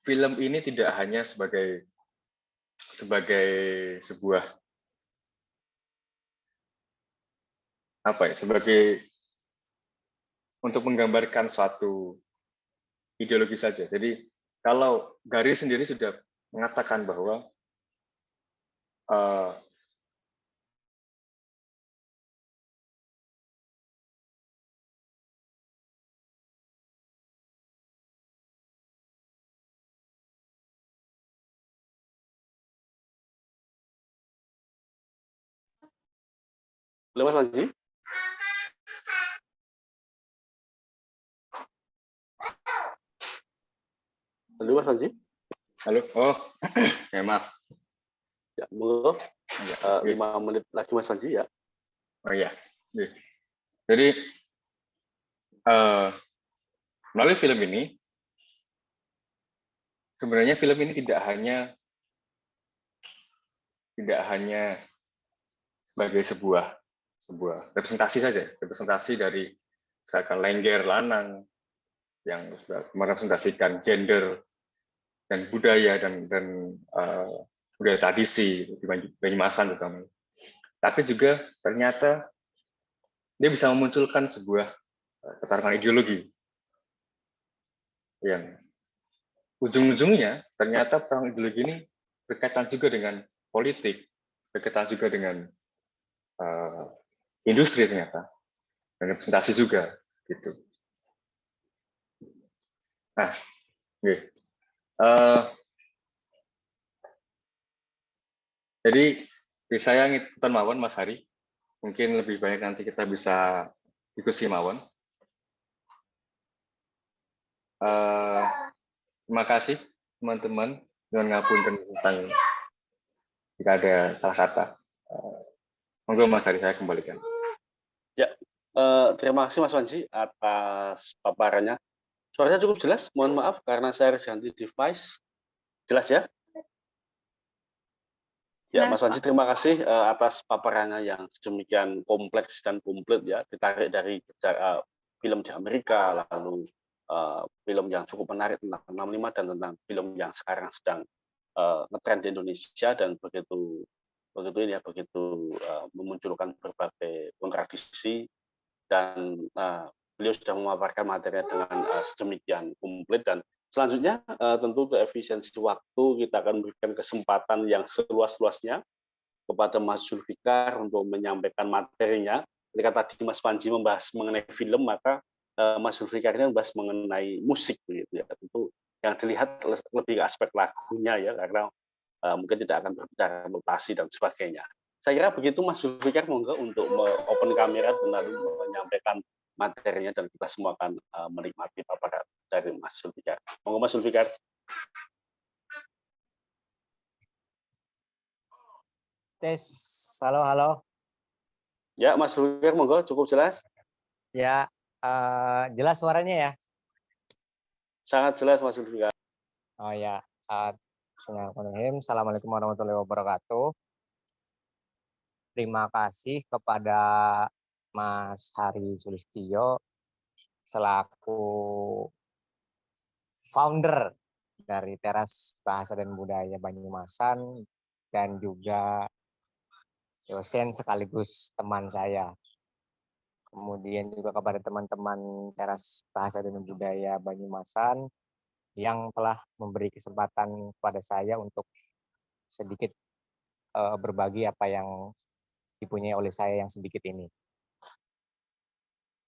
film ini tidak hanya sebagai sebuah sebagai untuk menggambarkan suatu ideologi saja. Jadi kalau Garis sendiri sudah mengatakan bahwa Halo Mas Panji. Halo Mas Panji. Halo. Oh, ya maaf. Ya, monggo. 5 menit lagi Mas Panji ya. Oh iya. Jadi melalui film ini, sebenarnya film ini tidak hanya sebagai sebuah representasi saja, representasi dari misalkan Lengger Lanang yang merepresentasikan gender dan budaya dan budaya tradisi di Banyumasan terutama. Tapi juga ternyata dia bisa memunculkan sebuah ketarungan ideologi yang ujung-ujungnya ternyata perang ideologi ini berkaitan juga dengan politik, berkaitan juga dengan industri ternyata, dan representasi juga gitu. Nah, jadi saya ngikutin mawon Mas Hari, mungkin lebih banyak nanti kita bisa diskusi mawon. Terima kasih teman-teman, dengan ngapunten tentang jika ada salah kata. Monggo Mas Hari, saya kembalikan. Ya, terima kasih Mas Panji atas paparannya. Suaranya cukup jelas, mohon maaf karena saya harus ganti device. Jelas ya? Ya, Mas Panji, terima kasih atas paparannya yang sedemikian kompleks dan komplit ya, ditarik dari film di Amerika, lalu film yang cukup menarik tentang 65 dan tentang film yang sekarang sedang ngetren di Indonesia dan begitu begitu ini ya, begitu memunculkan berbagai kontradiksi dan beliau sudah memaparkan materinya dengan sedemikian komplit. Dan selanjutnya tentu untuk efisiensi waktu kita akan memberikan kesempatan yang seluas-luasnya kepada Mas Zulfikar untuk menyampaikan materinya. Ketika tadi Mas Panji membahas mengenai film, maka Mas Zulfikar ini membahas mengenai musik begitu ya. Tentu yang dilihat lebih ke aspek lagunya ya, karena mungkin tidak akan berbicara notasi dan sebagainya. Saya kira begitu Mas Zulfikar, monggo untuk open kamera dan lalu menyampaikan materinya dan kita semua akan menikmati paparan dari Mas Zulfikar. Monggo Mas Zulfikar. Tes, halo, halo. Ya, Mas Zulfikar, monggo, cukup jelas? Ya, jelas suaranya ya? Sangat jelas, Mas Zulfikar. Oh ya, Bismillahirrahmanirrahim. Assalamualaikum warahmatullahi wabarakatuh. Terima kasih kepada Mas Hari Sulistyo selaku founder dari Teras Bahasa dan Budaya Banyumasan dan juga dosen sekaligus teman saya. Kemudian juga kepada teman-teman Teras Bahasa dan Budaya Banyumasan yang telah memberi kesempatan kepada saya untuk sedikit berbagi apa yang dipunyai oleh saya yang sedikit ini.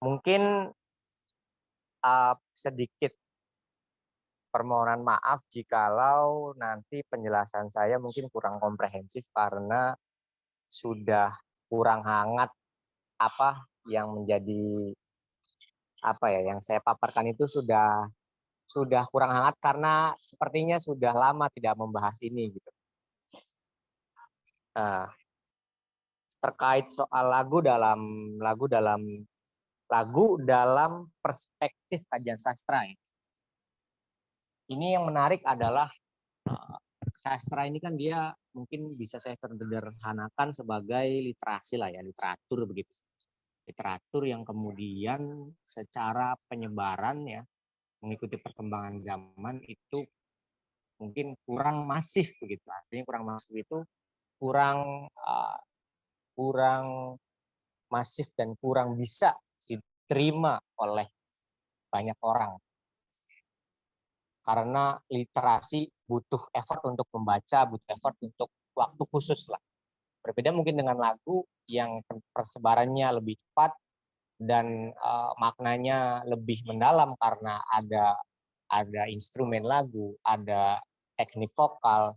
Mungkin sedikit permohonan maaf jikalau nanti penjelasan saya mungkin kurang komprehensif karena sudah kurang hangat apa yang menjadi yang saya paparkan itu sudah kurang hangat karena sepertinya sudah lama tidak membahas ini gitu. Terkait soal lagu dalam perspektif kajian sastra. Ini yang menarik adalah sastra ini kan dia mungkin bisa saya sederhanakan sebagai literasi lah ya, literatur begitu. Literatur yang kemudian secara penyebaran ya mengikuti perkembangan zaman itu mungkin kurang masif begitu. Artinya kurang masif itu kurang masif dan kurang bisa diterima oleh banyak orang. Karena literasi butuh effort untuk membaca, butuh effort untuk waktu khusus lah. Berbeda mungkin dengan lagu yang persebarannya lebih cepat dan maknanya lebih mendalam karena ada instrumen lagu, ada teknik vokal,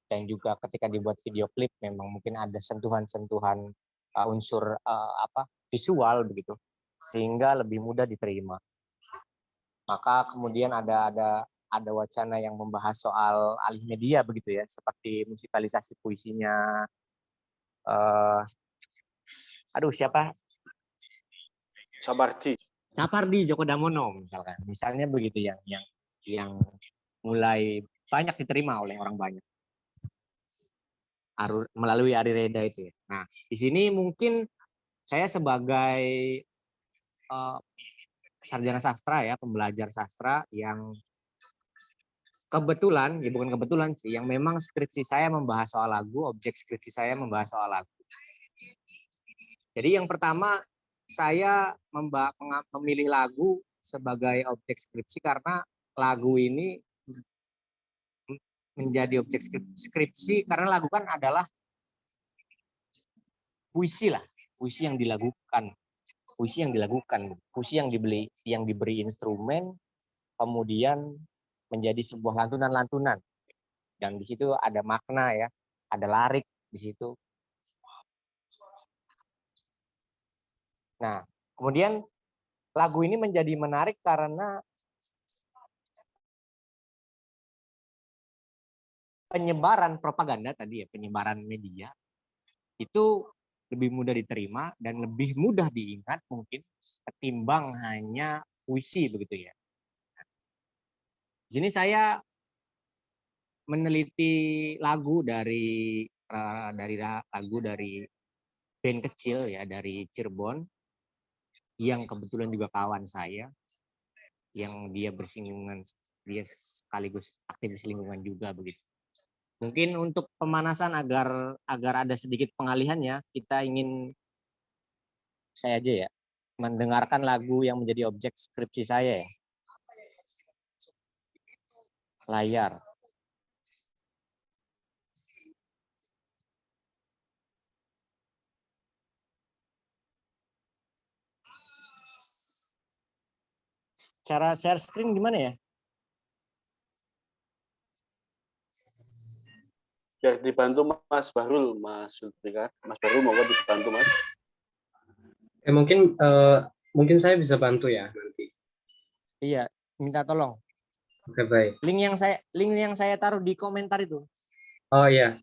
dan juga ketika dibuat video klip memang mungkin ada sentuhan-sentuhan unsur visual begitu, sehingga lebih mudah diterima. Maka kemudian ada wacana yang membahas soal alih media begitu ya, seperti musikalisasi puisinya. Siapa? Sapardi Djoko Damono misalkan. Misalnya begitu yang mulai banyak diterima oleh orang banyak melalui Ari Reda itu ya. Nah, di sini mungkin saya sebagai sarjana sastra ya, pembelajar sastra yang kebetulan, ya bukan kebetulan sih, yang memang skripsi saya membahas soal lagu, objek skripsi saya membahas soal lagu. Jadi yang pertama, saya memilih lagu sebagai objek skripsi karena lagu ini menjadi objek skripsi karena lagu kan adalah puisi lah, puisi yang dilakukan, puisi yang diberi instrumen, kemudian menjadi sebuah lantunan-lantunan, dan di situ ada makna ya, ada lirik di situ. Nah, kemudian lagu ini menjadi menarik karena penyebaran propaganda tadi ya, penyebaran media itu lebih mudah diterima dan lebih mudah diingat mungkin ketimbang hanya puisi begitu ya. Di sini saya meneliti lagu dari band kecil ya dari Cirebon yang kebetulan juga kawan saya, yang dia sekaligus aktivis lingkungan juga begitu. Mungkin untuk pemanasan agar ada sedikit pengalihannya, saya aja ya, mendengarkan lagu yang menjadi objek skripsi saya ya. Layar. Cara share screen gimana ya? Ya, dibantu Mas Bahrul, Mas Sulfikar. Mas Bahrul, mau dibantu, Mas? Mungkin saya bisa bantu ya nanti. Iya, minta tolong. Oke, baik. Link yang saya taruh di komentar itu. Oh ya.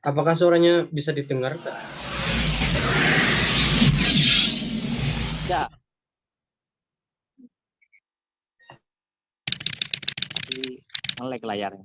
Apakah suaranya bisa didengar, Kak? Ya. Tapi nge-lag layarnya.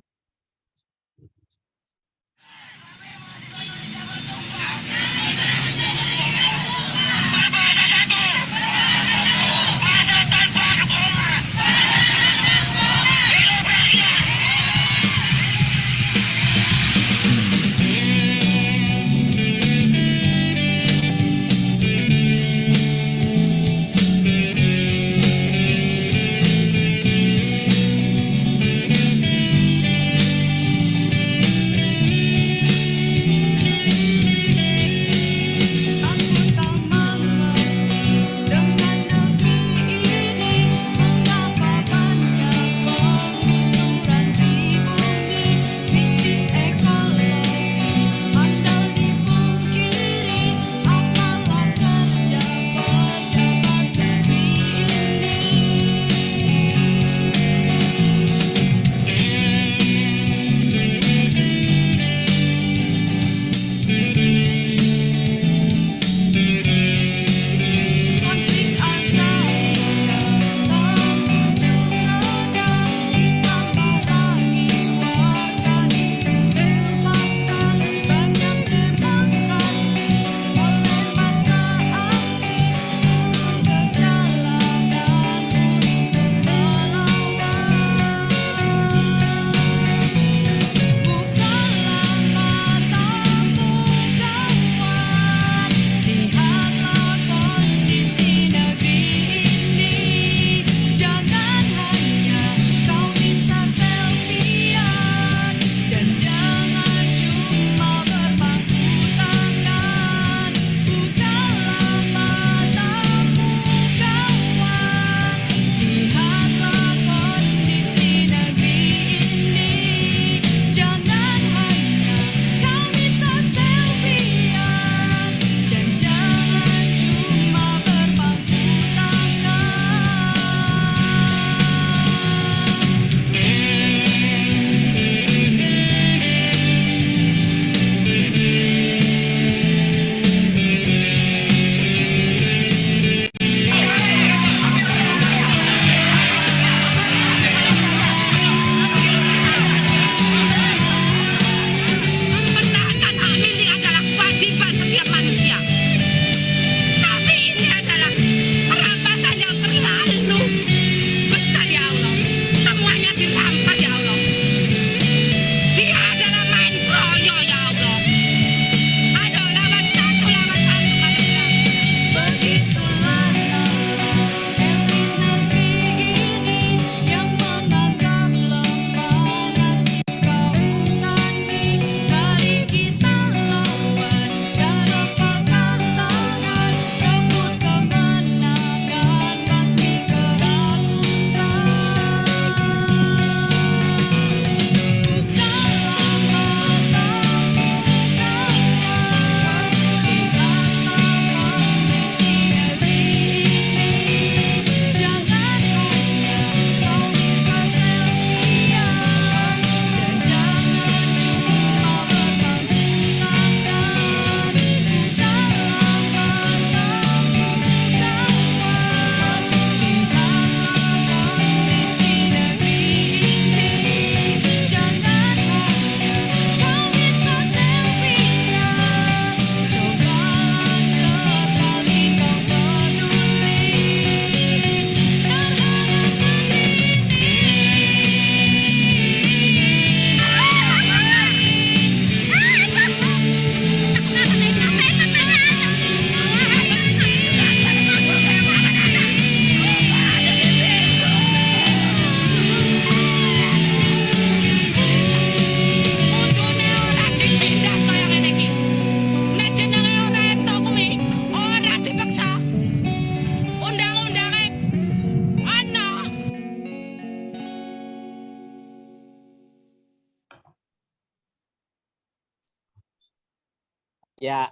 Ya,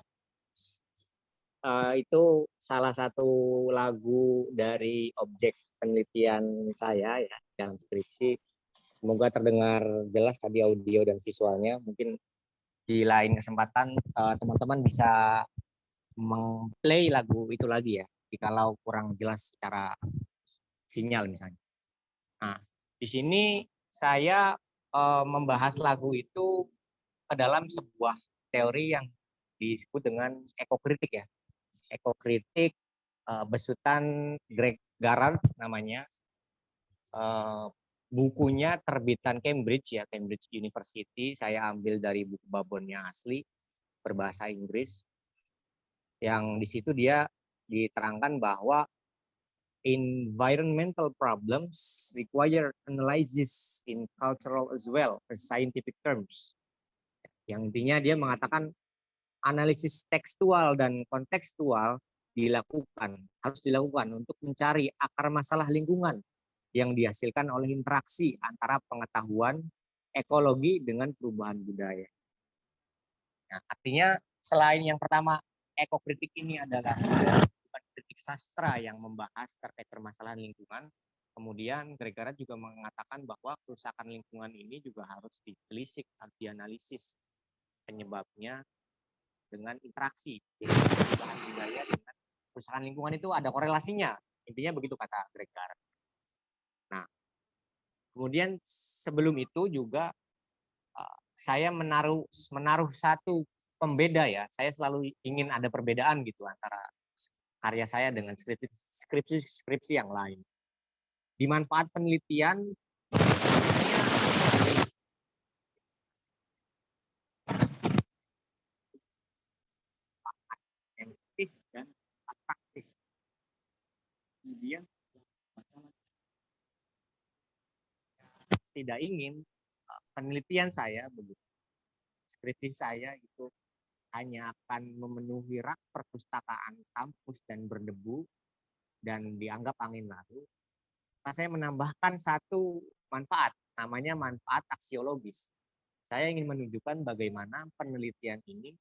itu salah satu lagu dari objek penelitian saya ya dalam skripsi. Semoga terdengar jelas tadi audio dan visualnya. Mungkin di lain kesempatan teman-teman bisa mengplay lagu itu lagi ya, jikalau kurang jelas secara sinyal misalnya. Nah, di sini saya membahas lagu itu ke dalam sebuah teori yang disebut dengan ekokritik ya. Ekokritik besutan Greg Garrard namanya. Bukunya terbitan Cambridge ya, Cambridge University. Saya ambil dari buku babonnya asli berbahasa Inggris. Yang di situ dia diterangkan bahwa environmental problems require analysis in cultural as well as scientific terms. Yang intinya dia mengatakan analisis tekstual dan kontekstual harus dilakukan untuk mencari akar masalah lingkungan yang dihasilkan oleh interaksi antara pengetahuan ekologi dengan perubahan budaya. Nah, artinya selain yang pertama, ekokritik ini adalah bukan kritik sastra yang membahas terkait permasalahan lingkungan. Kemudian Greg Garrard juga mengatakan bahwa kerusakan lingkungan ini juga harus ditelisik, harus dianalisis penyebabnya dengan interaksi. Jadi perubahan budaya dengan kerusakan lingkungan itu ada korelasinya. Intinya begitu kata Greg Garrard. Nah, kemudian sebelum itu juga saya menaruh satu pembeda ya. Saya selalu ingin ada perbedaan gitu antara karya saya dengan skripsi yang lain. Di manfaat penelitian etis dan praktis. Kemudian tidak ingin penelitian saya begitu, skripsi saya itu hanya akan memenuhi rak perpustakaan kampus dan berdebu dan dianggap angin lalu. Saya menambahkan satu manfaat, namanya manfaat aksiologis. Saya ingin menunjukkan bagaimana penelitian ini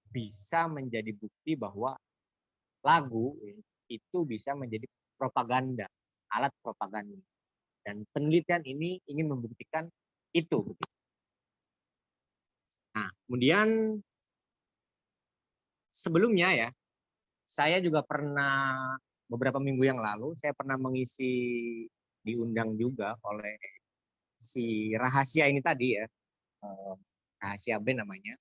bisa menjadi bukti bahwa lagu itu bisa menjadi propaganda, alat propaganda. Dan penelitian ini ingin membuktikan itu. Nah, kemudian sebelumnya ya, saya juga pernah beberapa minggu yang lalu, saya pernah mengisi diundang juga oleh si Rahasia ini tadi ya, Rahasia band namanya,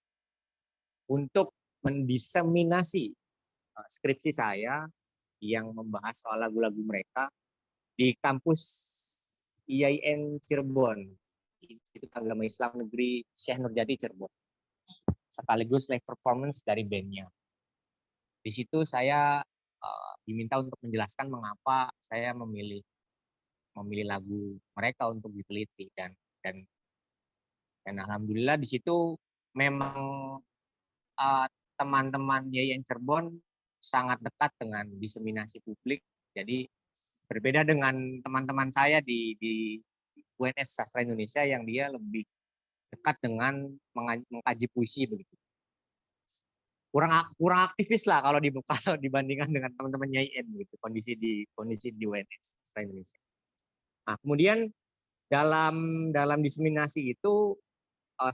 untuk mendiseminasi skripsi saya yang membahas soal lagu-lagu mereka di kampus IAIN Cirebon, Institut Agama Islam Negeri Syekh Nurjati Cirebon, sekaligus live performance dari bandnya. Di situ saya diminta untuk menjelaskan mengapa saya memilih lagu mereka untuk diteliti dan alhamdulillah di situ memang teman-teman IAIN Cirebon sangat dekat dengan diseminasi publik. Jadi berbeda dengan teman-teman saya di UNS Sastra Indonesia yang dia lebih dekat dengan mengkaji puisi begitu. Kurang aktivis lah kalau dibandingkan dengan teman-teman IAIN gitu, kondisi di UNS Sastra Indonesia. Nah, kemudian dalam diseminasi itu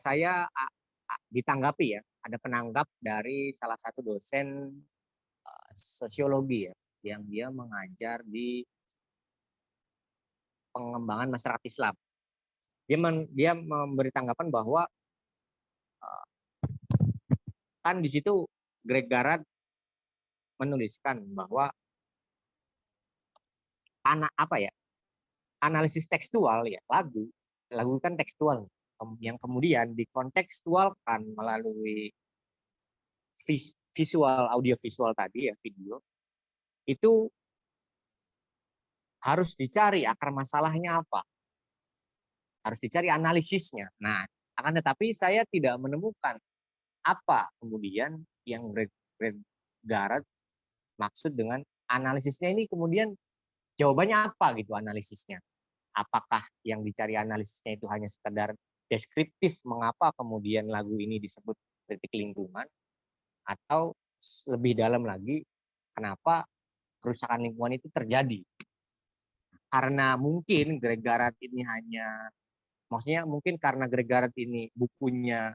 saya ditanggapi ya, ada penanggap dari salah satu dosen sosiologi ya, yang dia mengajar di pengembangan masyarakat Islam. Dia memberi tanggapan bahwa kan di situ Greg Garrard menuliskan bahwa analisis tekstual ya, lagu kan tekstual yang kemudian dikontekstualkan melalui visual, audiovisual tadi ya, video, itu harus dicari akar masalahnya apa, harus dicari analisisnya. Nah, akan tetapi saya tidak menemukan apa kemudian yang Greg Garrard maksud dengan analisisnya ini, kemudian jawabannya apa gitu analisisnya. Apakah yang dicari analisisnya itu hanya sekedar deskriptif mengapa kemudian lagu ini disebut kritik lingkungan, atau lebih dalam lagi kenapa kerusakan lingkungan itu terjadi. Karena mungkin Greg Garrett ini maksudnya mungkin karena Greg Garrett ini bukunya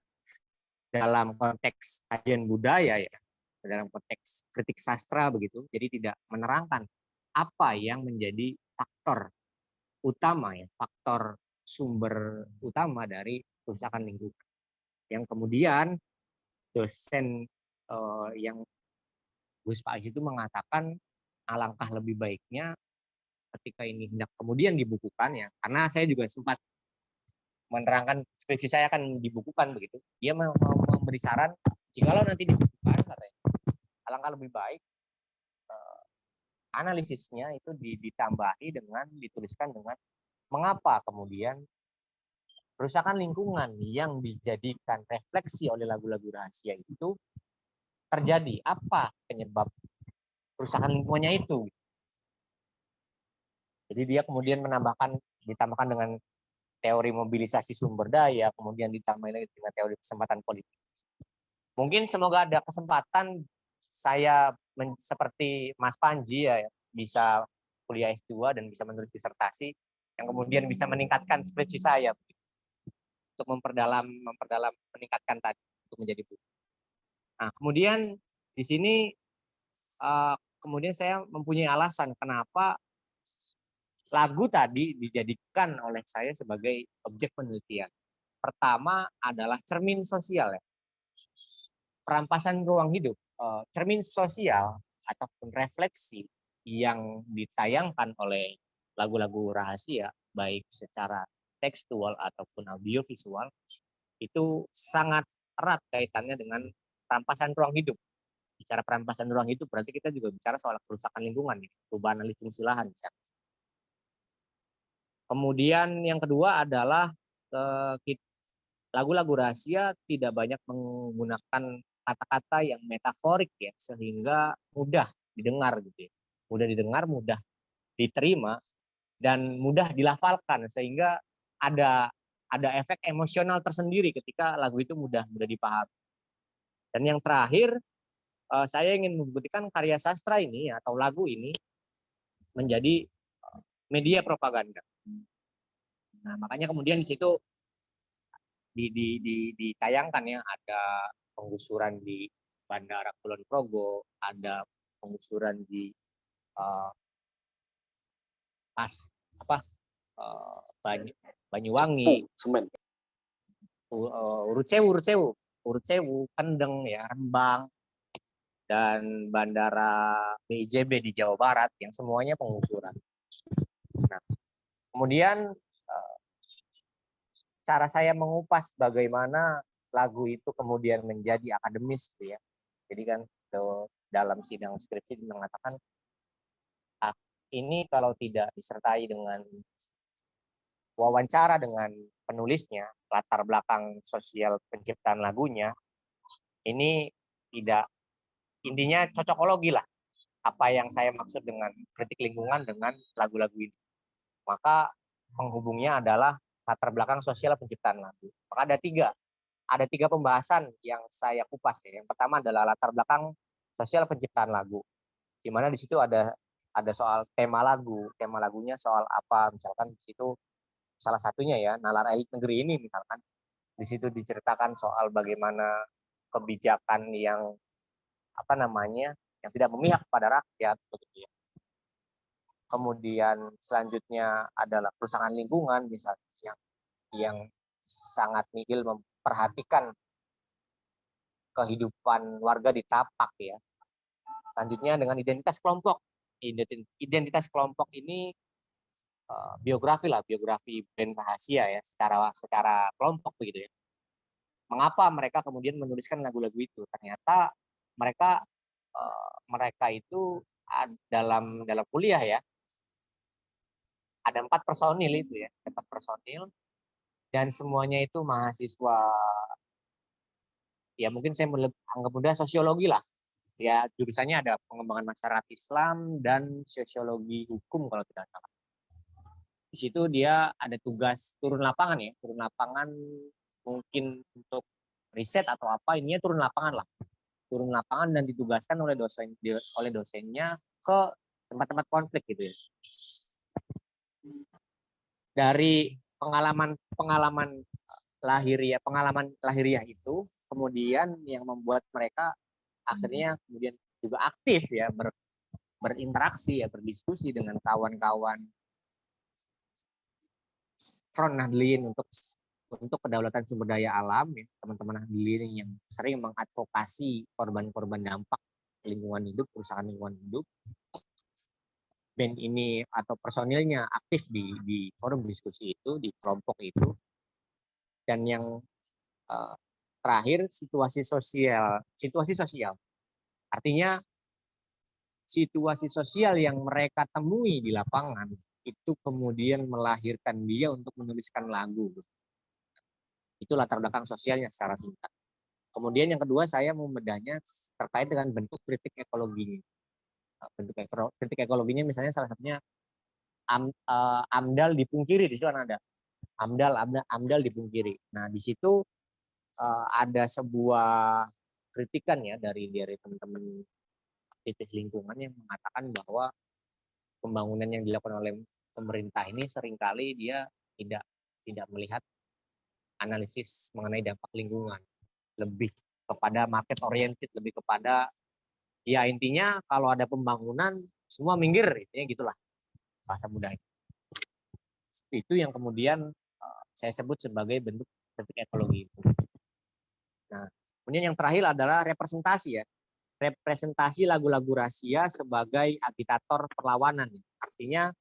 dalam konteks kajian budaya ya, dalam konteks kritik sastra begitu, jadi tidak menerangkan apa yang menjadi faktor utama ya, faktor sumber utama dari kerusakan lingkungan. Yang kemudian dosen yang Gus Pak Aji itu mengatakan alangkah lebih baiknya ketika ini hendak kemudian dibukukan ya, karena saya juga sempat menerangkan skripsi saya akan dibukukan begitu. Dia memberi saran jikalau nanti dibukukan katanya alangkah lebih baik analisisnya itu ditambahi dengan dituliskan dengan mengapa kemudian kerusakan lingkungan yang dijadikan refleksi oleh lagu-lagu rahasia itu terjadi, apa penyebab kerusakan lingkungannya itu. Jadi dia kemudian ditambahkan dengan teori mobilisasi sumber daya, kemudian ditambah lagi dengan teori kesempatan politik. Mungkin semoga ada kesempatan saya seperti Mas Panji ya, bisa kuliah S2 dan bisa menulis disertasi yang kemudian bisa meningkatkan skripsi saya untuk memperdalam meningkatkan tadi untuk menjadi buku. Nah, kemudian di sini kemudian saya mempunyai alasan kenapa lagu tadi dijadikan oleh saya sebagai objek penelitian. Pertama adalah cermin sosial ya. Perampasan ruang hidup, cermin sosial ataupun refleksi yang ditayangkan oleh lagu-lagu rahasia baik secara tekstual ataupun audiovisual itu sangat erat kaitannya dengan perampasan ruang hidup. Bicara perampasan ruang hidup berarti kita juga bicara soal kerusakan lingkungan, perubahan alih fungsi lahan misalnya. Kemudian yang kedua adalah lagu-lagu rahasia tidak banyak menggunakan kata-kata yang metaforik ya, sehingga mudah didengar gitu ya. Mudah didengar, mudah diterima dan mudah dilafalkan sehingga ada efek emosional tersendiri ketika lagu itu mudah dipahami. Dan yang terakhir saya ingin membuktikan karya sastra ini atau lagu ini menjadi media propaganda. Nah, makanya kemudian di situ ditayangkan ya, ada penggusuran di Bandara Kulon Progo, ada penggusuran di Banyuwangi, Urut Sewu, Kendeng ya, Rembang, dan Bandara BIJB di Jawa Barat yang semuanya penggusuran. Nah, kemudian cara saya mengupas bagaimana lagu itu kemudian menjadi akademis gitu ya. Jadi kan dalam sidang skripsi mengatakan ini kalau tidak disertai dengan wawancara dengan penulisnya, latar belakang sosial penciptaan lagunya, ini tidak, intinya cocokologi lah apa yang saya maksud dengan kritik lingkungan dengan lagu-lagu ini. Maka penghubungnya adalah latar belakang sosial penciptaan lagu. Maka ada tiga pembahasan yang saya kupas ya. Yang pertama adalah latar belakang sosial penciptaan lagu, di mana di situ ada soal tema lagu, tema lagunya soal apa, misalkan di situ salah satunya ya Nalar Elit Negeri ini misalkan di situ diceritakan soal bagaimana kebijakan yang yang tidak memihak pada rakyat begitu ya. Kemudian selanjutnya adalah kerusakan lingkungan misalnya yang sangat nihil memperhatikan kehidupan warga di tapak ya. Selanjutnya dengan identitas kelompok. Identitas kelompok ini biografi band rahasia ya secara kelompok begitu ya. Mengapa mereka kemudian menuliskan lagu-lagu itu? Ternyata mereka itu dalam kuliah ya, ada 4 personil itu ya, 4 personil dan semuanya itu mahasiswa ya, mungkin saya anggap mudah sosiologi lah ya, jurusannya ada pengembangan masyarakat Islam dan sosiologi hukum kalau tidak salah. Di situ dia ada tugas turun lapangan mungkin untuk riset atau apa, ininya turun lapangan lah turun lapangan dan ditugaskan oleh dosennya ke tempat-tempat konflik gitu ya. Dari pengalaman lahiriah itu kemudian yang membuat mereka akhirnya kemudian juga aktif ya, berinteraksi ya, berdiskusi dengan kawan-kawan Front Nahdliyin untuk kedaulatan sumber daya alam ya, teman-teman Nahdliyin yang sering mengadvokasi korban-korban dampak lingkungan hidup, kerusakan lingkungan hidup. Band ini atau personilnya aktif di forum diskusi itu, di kelompok itu. Dan yang terakhir situasi sosial. Artinya situasi sosial yang mereka temui di lapangan itu kemudian melahirkan dia untuk menuliskan lagu. Itu latar belakang sosialnya secara singkat. Kemudian yang kedua saya membedahnya terkait dengan bentuk kritik ekologinya. Bentuk kritik ekologinya misalnya salah satunya AMDAL dipungkiri, di situ kan ada AMDAL dipungkiri. Nah di situ ada sebuah kritikan ya dari teman-teman aktivis lingkungan yang mengatakan bahwa pembangunan yang dilakukan oleh pemerintah ini seringkali dia tidak melihat analisis mengenai dampak lingkungan, lebih kepada market oriented, lebih kepada ya intinya kalau ada pembangunan semua minggir, intinya gitulah bahasa mudanya. Itu yang kemudian saya sebut sebagai bentuk kritik ekologi. Nah, kemudian yang terakhir adalah representasi ya. Representasi lagu-lagu rahasia sebagai agitator perlawanan. Artinya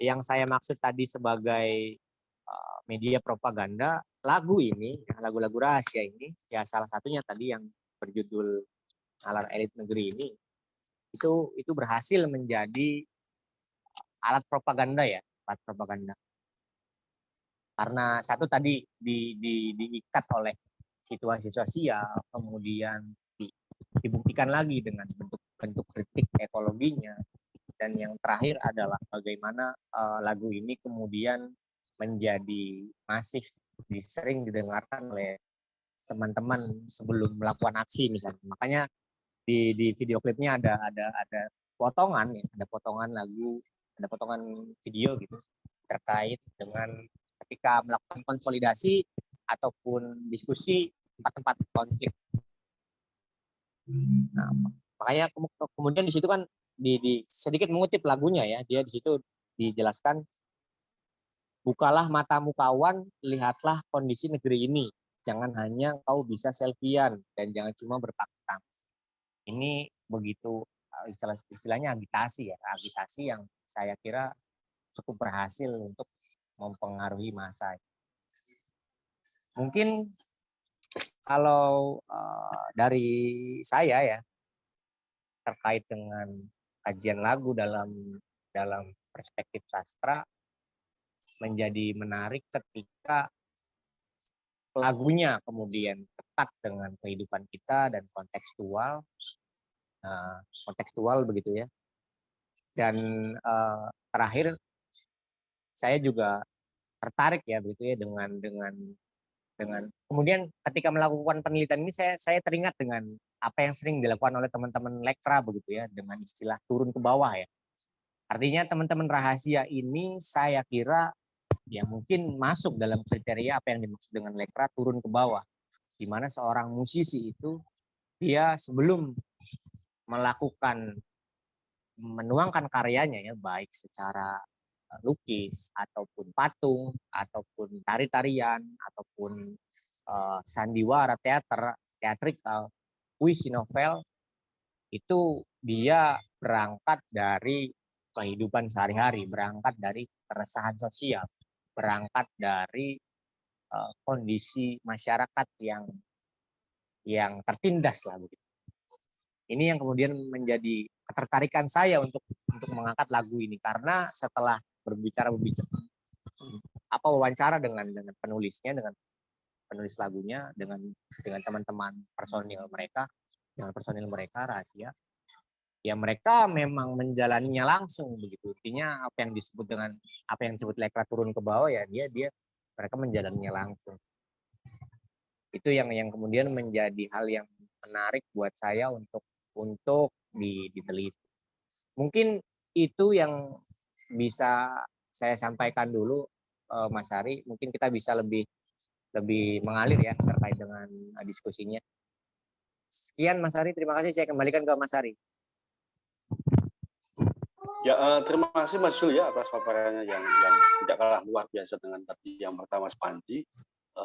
yang saya maksud tadi sebagai media propaganda, lagu-lagu rahasia ini, ya salah satunya tadi yang berjudul Nalar Elit Negeri ini, itu berhasil menjadi alat propaganda ya, alat propaganda. Karena satu tadi diikat oleh situasi sosial, kemudian dibuktikan lagi dengan bentuk kritik ekologinya, dan yang terakhir adalah bagaimana lagu ini kemudian menjadi masif, sering didengarkan oleh teman-teman sebelum melakukan aksi misalnya. Makanya di video klipnya ada potongan ya, ada potongan lagu, ada potongan video gitu terkait dengan ketika melakukan konsolidasi ataupun diskusi tempat-tempat konflik. Nah, makanya kemudian di situ kan di sedikit mengutip lagunya ya, dia di situ dijelaskan, bukalah matamu kawan, lihatlah kondisi negeri ini, jangan hanya kau bisa selfiean dan jangan cuma berpakaian. Ini begitu istilahnya agitasi ya, agitasi yang saya kira cukup berhasil untuk mempengaruhi massa. Mungkin kalau dari saya ya terkait dengan kajian lagu dalam perspektif sastra menjadi menarik ketika lagunya kemudian dekat dengan kehidupan kita dan kontekstual begitu ya. Dan terakhir saya juga tertarik ya begitu ya dengan kemudian ketika melakukan penelitian ini saya teringat dengan apa yang sering dilakukan oleh teman-teman lekra begitu ya, dengan istilah turun ke bawah ya. Artinya teman-teman rahasia ini saya kira ya mungkin masuk dalam kriteria apa yang dimaksud dengan lekra turun ke bawah, di mana seorang musisi itu dia sebelum menuangkan karyanya ya, baik secara lukis ataupun patung ataupun tari-tarian ataupun sandiwara teatrikal, puisi, novel, itu dia berangkat dari kehidupan sehari-hari, berangkat dari keresahan sosial, berangkat dari kondisi masyarakat yang tertindas lah begitu. Ini yang kemudian menjadi ketertarikan saya untuk mengangkat lagu ini, karena setelah berbicara wawancara dengan penulisnya, dengan penulis lagunya, dengan teman-teman personil mereka rahasia, ya mereka memang menjalaninya langsung begitu. Artinya apa yang disebut lekra turun ke bawah ya, mereka menjalaninya langsung. Itu yang kemudian menjadi hal yang menarik buat saya untuk diteliti. Mungkin itu yang bisa saya sampaikan dulu, Mas Hari. Mungkin kita bisa lebih mengalir ya terkait dengan diskusinya. Sekian Mas Hari, terima kasih. Saya kembalikan ke Mas Hari. Ya, terima kasih Mas Zul ya atas paparannya yang tidak kalah luar biasa dengan tadi yang pertama Mas Panji.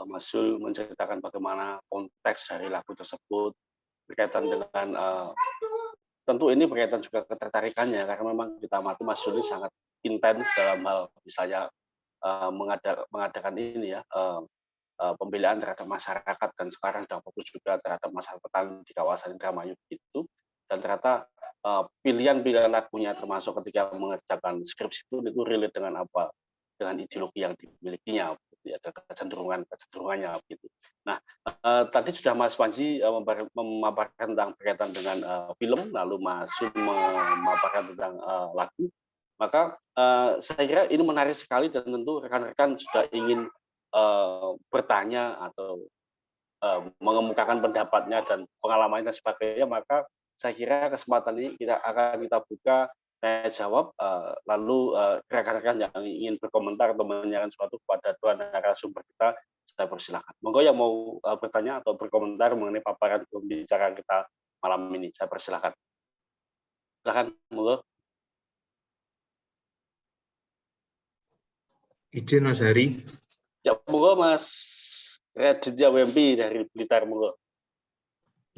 Mas Zul menceritakan bagaimana konteks dari lagu tersebut berkaitan dengan tentu ini berkaitan juga ketertarikannya karena memang kita amati Mas Zul ini sangat intens dalam hal misalnya mengadakan ini ya pembelaan terhadap masyarakat dan sekarang sudah fokus juga terhadap masyarakat petani di kawasan Indramayu itu. Dan ternyata pilihan-pilihan lagunya termasuk ketika mengerjakan skripsi itu relate dengan apa, dengan ideologi yang dimilikinya, gitu, ada kecenderungannya gitu. Nah, tadi sudah Mas Panji memaparkan tentang berkaitan dengan film, lalu Mas Sun memaparkan tentang lagu. Maka saya kira ini menarik sekali dan tentu rekan-rekan sudah ingin bertanya atau mengemukakan pendapatnya dan pengalamannya dan sebagainya, maka saya kira kesempatan ini akan kita buka tanya jawab, lalu rekan-rekan yang ingin berkomentar atau menanyakan sesuatu kepada dua narasumber kita, saya persilakan. Monggo yang mau bertanya atau berkomentar mengenai paparan pembicaraan kita malam ini, saya persilakan. Silakan, monggo. Izin Mas Hari. Ya, monggo Mas Raditya Wempi dari Blitar, monggo.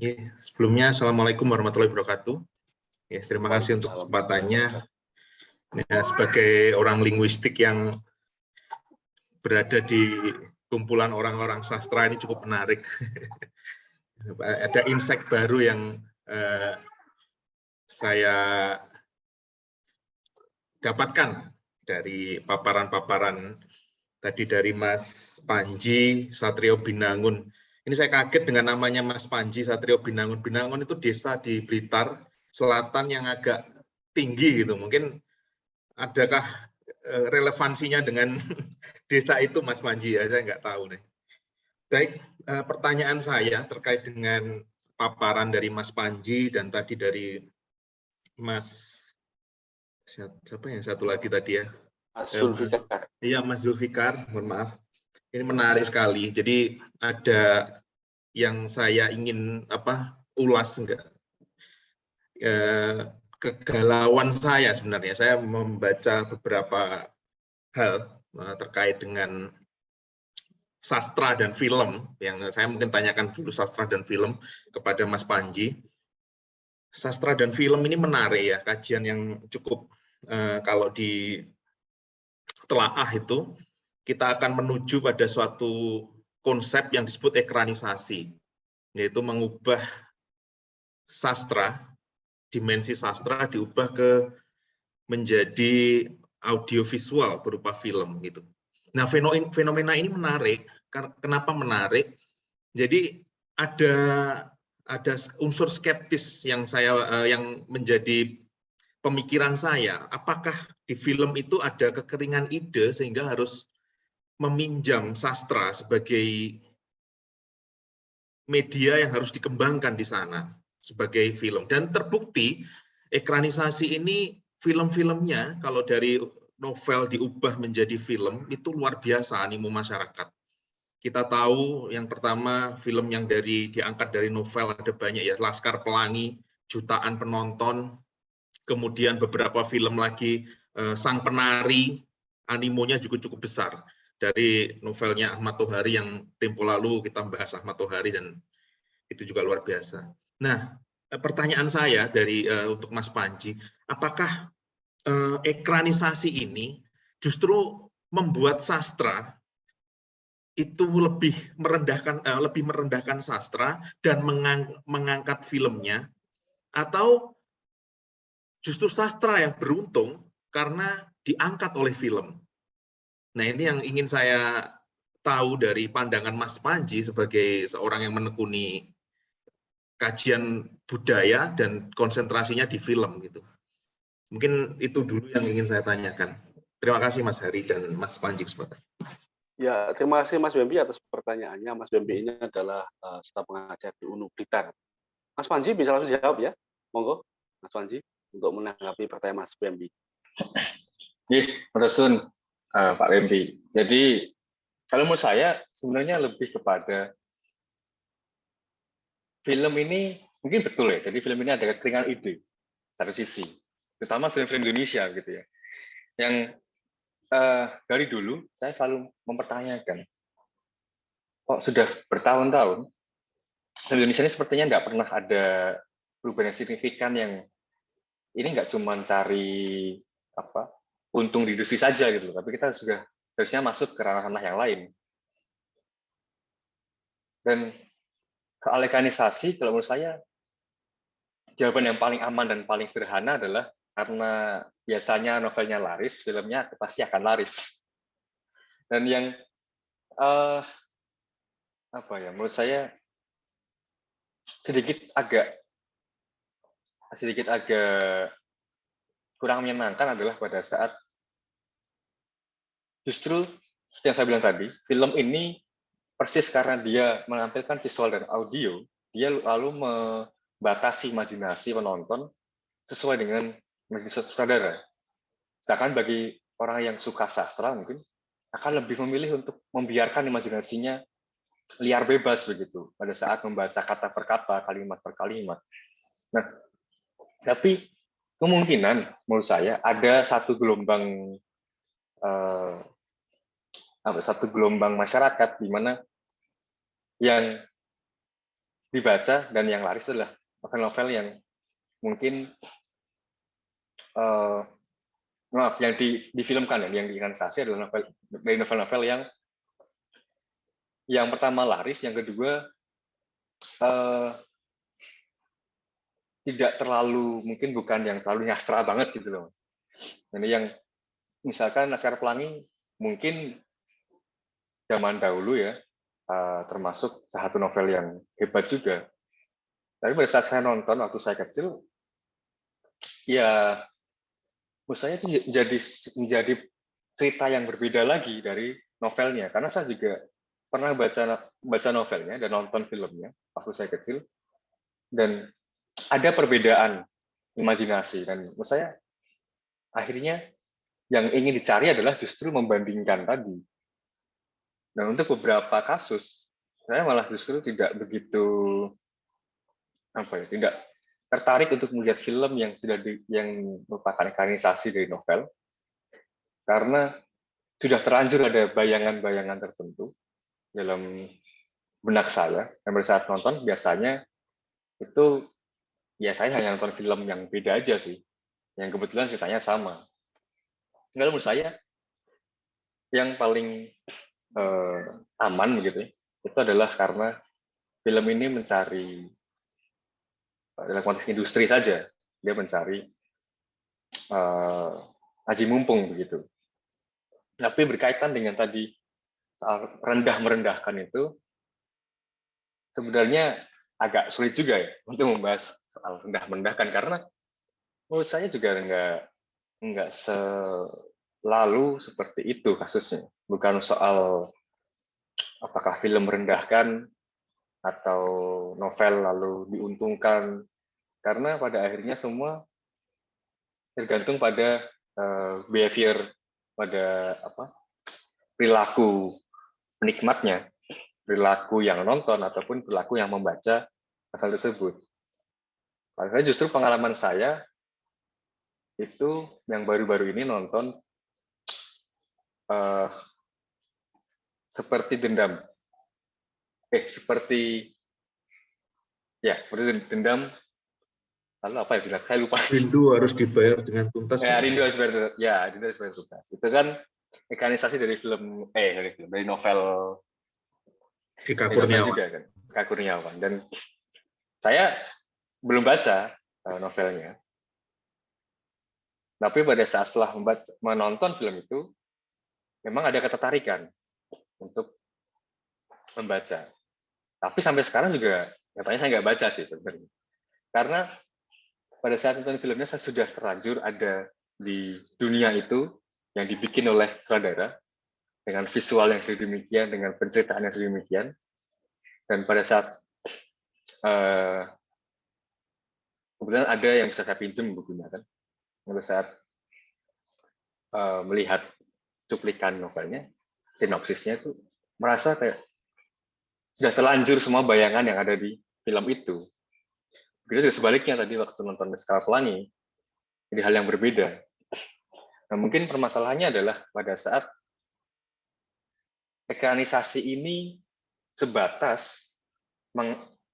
Ya, sebelumnya Assalamualaikum warahmatullahi wabarakatuh. Ya, terima kasih untuk kesempatannya. Ya, sebagai orang linguistik yang berada di kumpulan orang-orang sastra ini cukup menarik. Ada insight baru yang saya dapatkan dari paparan-paparan tadi dari Mas Panji Satrio Binangun. Ini saya kaget dengan namanya Mas Panji Satrio Binangun. Binangun itu desa di Blitar Selatan yang agak tinggi gitu. Mungkin adakah relevansinya dengan desa itu Mas Panji ya? Saya nggak tahu nih. Baik, pertanyaan saya terkait dengan paparan dari Mas Panji dan tadi dari Mas siapa yang satu lagi tadi ya? Mas Zulfikar. Iya, Mas Zulfikar, mohon maaf. Ini menarik sekali. Jadi ada yang saya ingin ulas enggak? Kegalauan saya sebenarnya. Saya membaca beberapa hal terkait dengan sastra dan film. Yang saya mungkin tanyakan dulu sastra dan film kepada Mas Panji. Sastra dan film ini menarik ya, kajian yang cukup kalau di telaah itu kita akan menuju pada suatu konsep yang disebut ekranisasi, yaitu mengubah sastra, dimensi sastra diubah menjadi audiovisual berupa film gitu. Nah, fenomena ini menarik. Kenapa menarik? Jadi ada unsur skeptis yang menjadi pemikiran saya. Apakah di film itu ada kekeringan ide sehingga harus meminjam sastra sebagai media yang harus dikembangkan di sana sebagai film. Dan terbukti ekranisasi ini film-filmnya kalau dari novel diubah menjadi film itu luar biasa animo masyarakat. Kita tahu yang pertama film yang diangkat dari novel ada banyak ya, Laskar Pelangi, jutaan penonton, kemudian beberapa film lagi Sang Penari, animonya juga cukup besar. Dari novelnya Ahmad Tohari yang tempo lalu kita bahas Ahmad Tohari dan itu juga luar biasa. Nah, pertanyaan saya untuk Mas Panji, apakah ekranisasi ini justru membuat sastra itu lebih merendahkan sastra dan mengangkat filmnya, atau justru sastra yang beruntung karena diangkat oleh film? Nah, ini yang ingin saya tahu dari pandangan Mas Panji sebagai seorang yang menekuni kajian budaya dan konsentrasinya di film gitu. Mungkin itu dulu yang ingin saya tanyakan. Terima kasih Mas Hari dan Mas Panji kesempatan. Ya, terima kasih Mas Wempi atas pertanyaannya. Mas Wempi ini adalah staf pengajar di UNU Blitar. Mas Panji bisa langsung jawab ya, monggo Mas Panji untuk menanggapi pertanyaan Mas Bembi. Meresun Pak Remdi. Jadi kalau menurut saya sebenarnya lebih kepada film ini mungkin betul ya. Jadi film ini ada kekeringan ide satu sisi, terutama film-film Indonesia gitu ya. Yang dari dulu saya selalu mempertanyakan, kok sudah bertahun-tahun film Indonesia ini sepertinya nggak pernah ada perubahan yang signifikan, yang ini nggak cuma cari untung di industri saja gitu, tapi kita sudah seharusnya masuk ke ranah-ranah yang lain. Dan keamerikanisasi kalau menurut saya jawaban yang paling aman dan paling sederhana adalah karena biasanya novelnya laris, filmnya pasti akan laris. Dan yang menurut saya sedikit agak kurang menyenangkan adalah pada saat justru seperti yang saya bilang tadi, film ini persis karena dia menampilkan visual dan audio, dia lalu membatasi imajinasi penonton sesuai dengan imajinasi sutradara. Sedangkan bagi orang yang suka sastra mungkin akan lebih memilih untuk membiarkan imajinasinya liar bebas begitu pada saat membaca kata per kata, kalimat per kalimat. Nah, tapi kemungkinan menurut saya ada satu gelombang masyarakat di mana yang dibaca dan yang laris adalah novel-novel yang mungkin yang difilmkan, yang diinkrisasi adalah novel-novel yang pertama laris, yang kedua tidak terlalu, mungkin bukan yang terlalu nyastra banget gitu loh, Mas. Jadi yang misalkan Laskar Pelangi mungkin zaman dahulu ya, termasuk satu novel yang hebat juga. Tapi pada saat saya nonton waktu saya kecil, ya menurut saya itu menjadi cerita yang berbeda lagi dari novelnya. Karena saya juga pernah baca novelnya dan nonton filmnya waktu saya kecil, dan ada perbedaan imajinasi. Dan menurut saya akhirnya yang ingin dicari adalah justru membandingkan tadi. Dan untuk beberapa kasus, saya malah justru tidak begitu tidak tertarik untuk melihat film yang yang merupakan ekranisasi dari novel, karena sudah terlanjur ada bayangan-bayangan tertentu dalam benak saya. Dan pada saat nonton biasanya itu ya saya hanya nonton film yang beda aja sih, yang kebetulan ceritanya sama. Kalau menurut saya yang paling aman begitu ya, itu adalah karena film ini mencari dalam konteks industri saja, dia mencari aji mumpung begitu. Tapi berkaitan dengan tadi soal rendah-merendahkan itu, sebenarnya agak sulit juga ya untuk membahas soal rendah-merendahkan, karena menurut saya juga nggak selalu seperti itu kasusnya. Bukan soal apakah film merendahkan atau novel lalu diuntungkan, karena pada akhirnya semua tergantung pada behavior, pada perilaku penikmatnya, perilaku yang nonton ataupun perilaku yang membaca novel tersebut. Karena justru pengalaman saya itu yang baru-baru ini nonton seperti dendam, seperti dendam. Lalu apa ya bilang? Saya lupa. Rindu harus dibayar dengan tuntas. Rindu harus dibayar tuntas. Itu kan ekranisasi dari dari novel Ika Kurniawan juga kan, Ika Kurniawan. Dan saya belum baca novelnya. Tapi pada saat setelah menonton film itu, memang ada ketertarikan untuk membaca. Tapi sampai sekarang juga nyatanya saya nggak baca sih sebenarnya. Karena pada saat nonton filmnya saya sudah terlanjur ada di dunia itu yang dibikin oleh sutradara dengan visual yang sedemikian, dengan penceritaan yang sedemikian. Dan pada saat kebetulan ada yang bisa saya pinjam bukunya kan. Pada saat melihat cuplikan novelnya, sinopsisnya itu merasa kayak sudah terlanjur semua bayangan yang ada di film itu. Begitu juga sebaliknya tadi waktu nonton Laskar Pelangi, jadi hal yang berbeda. Nah, mungkin permasalahannya adalah pada saat ekranisasi ini sebatas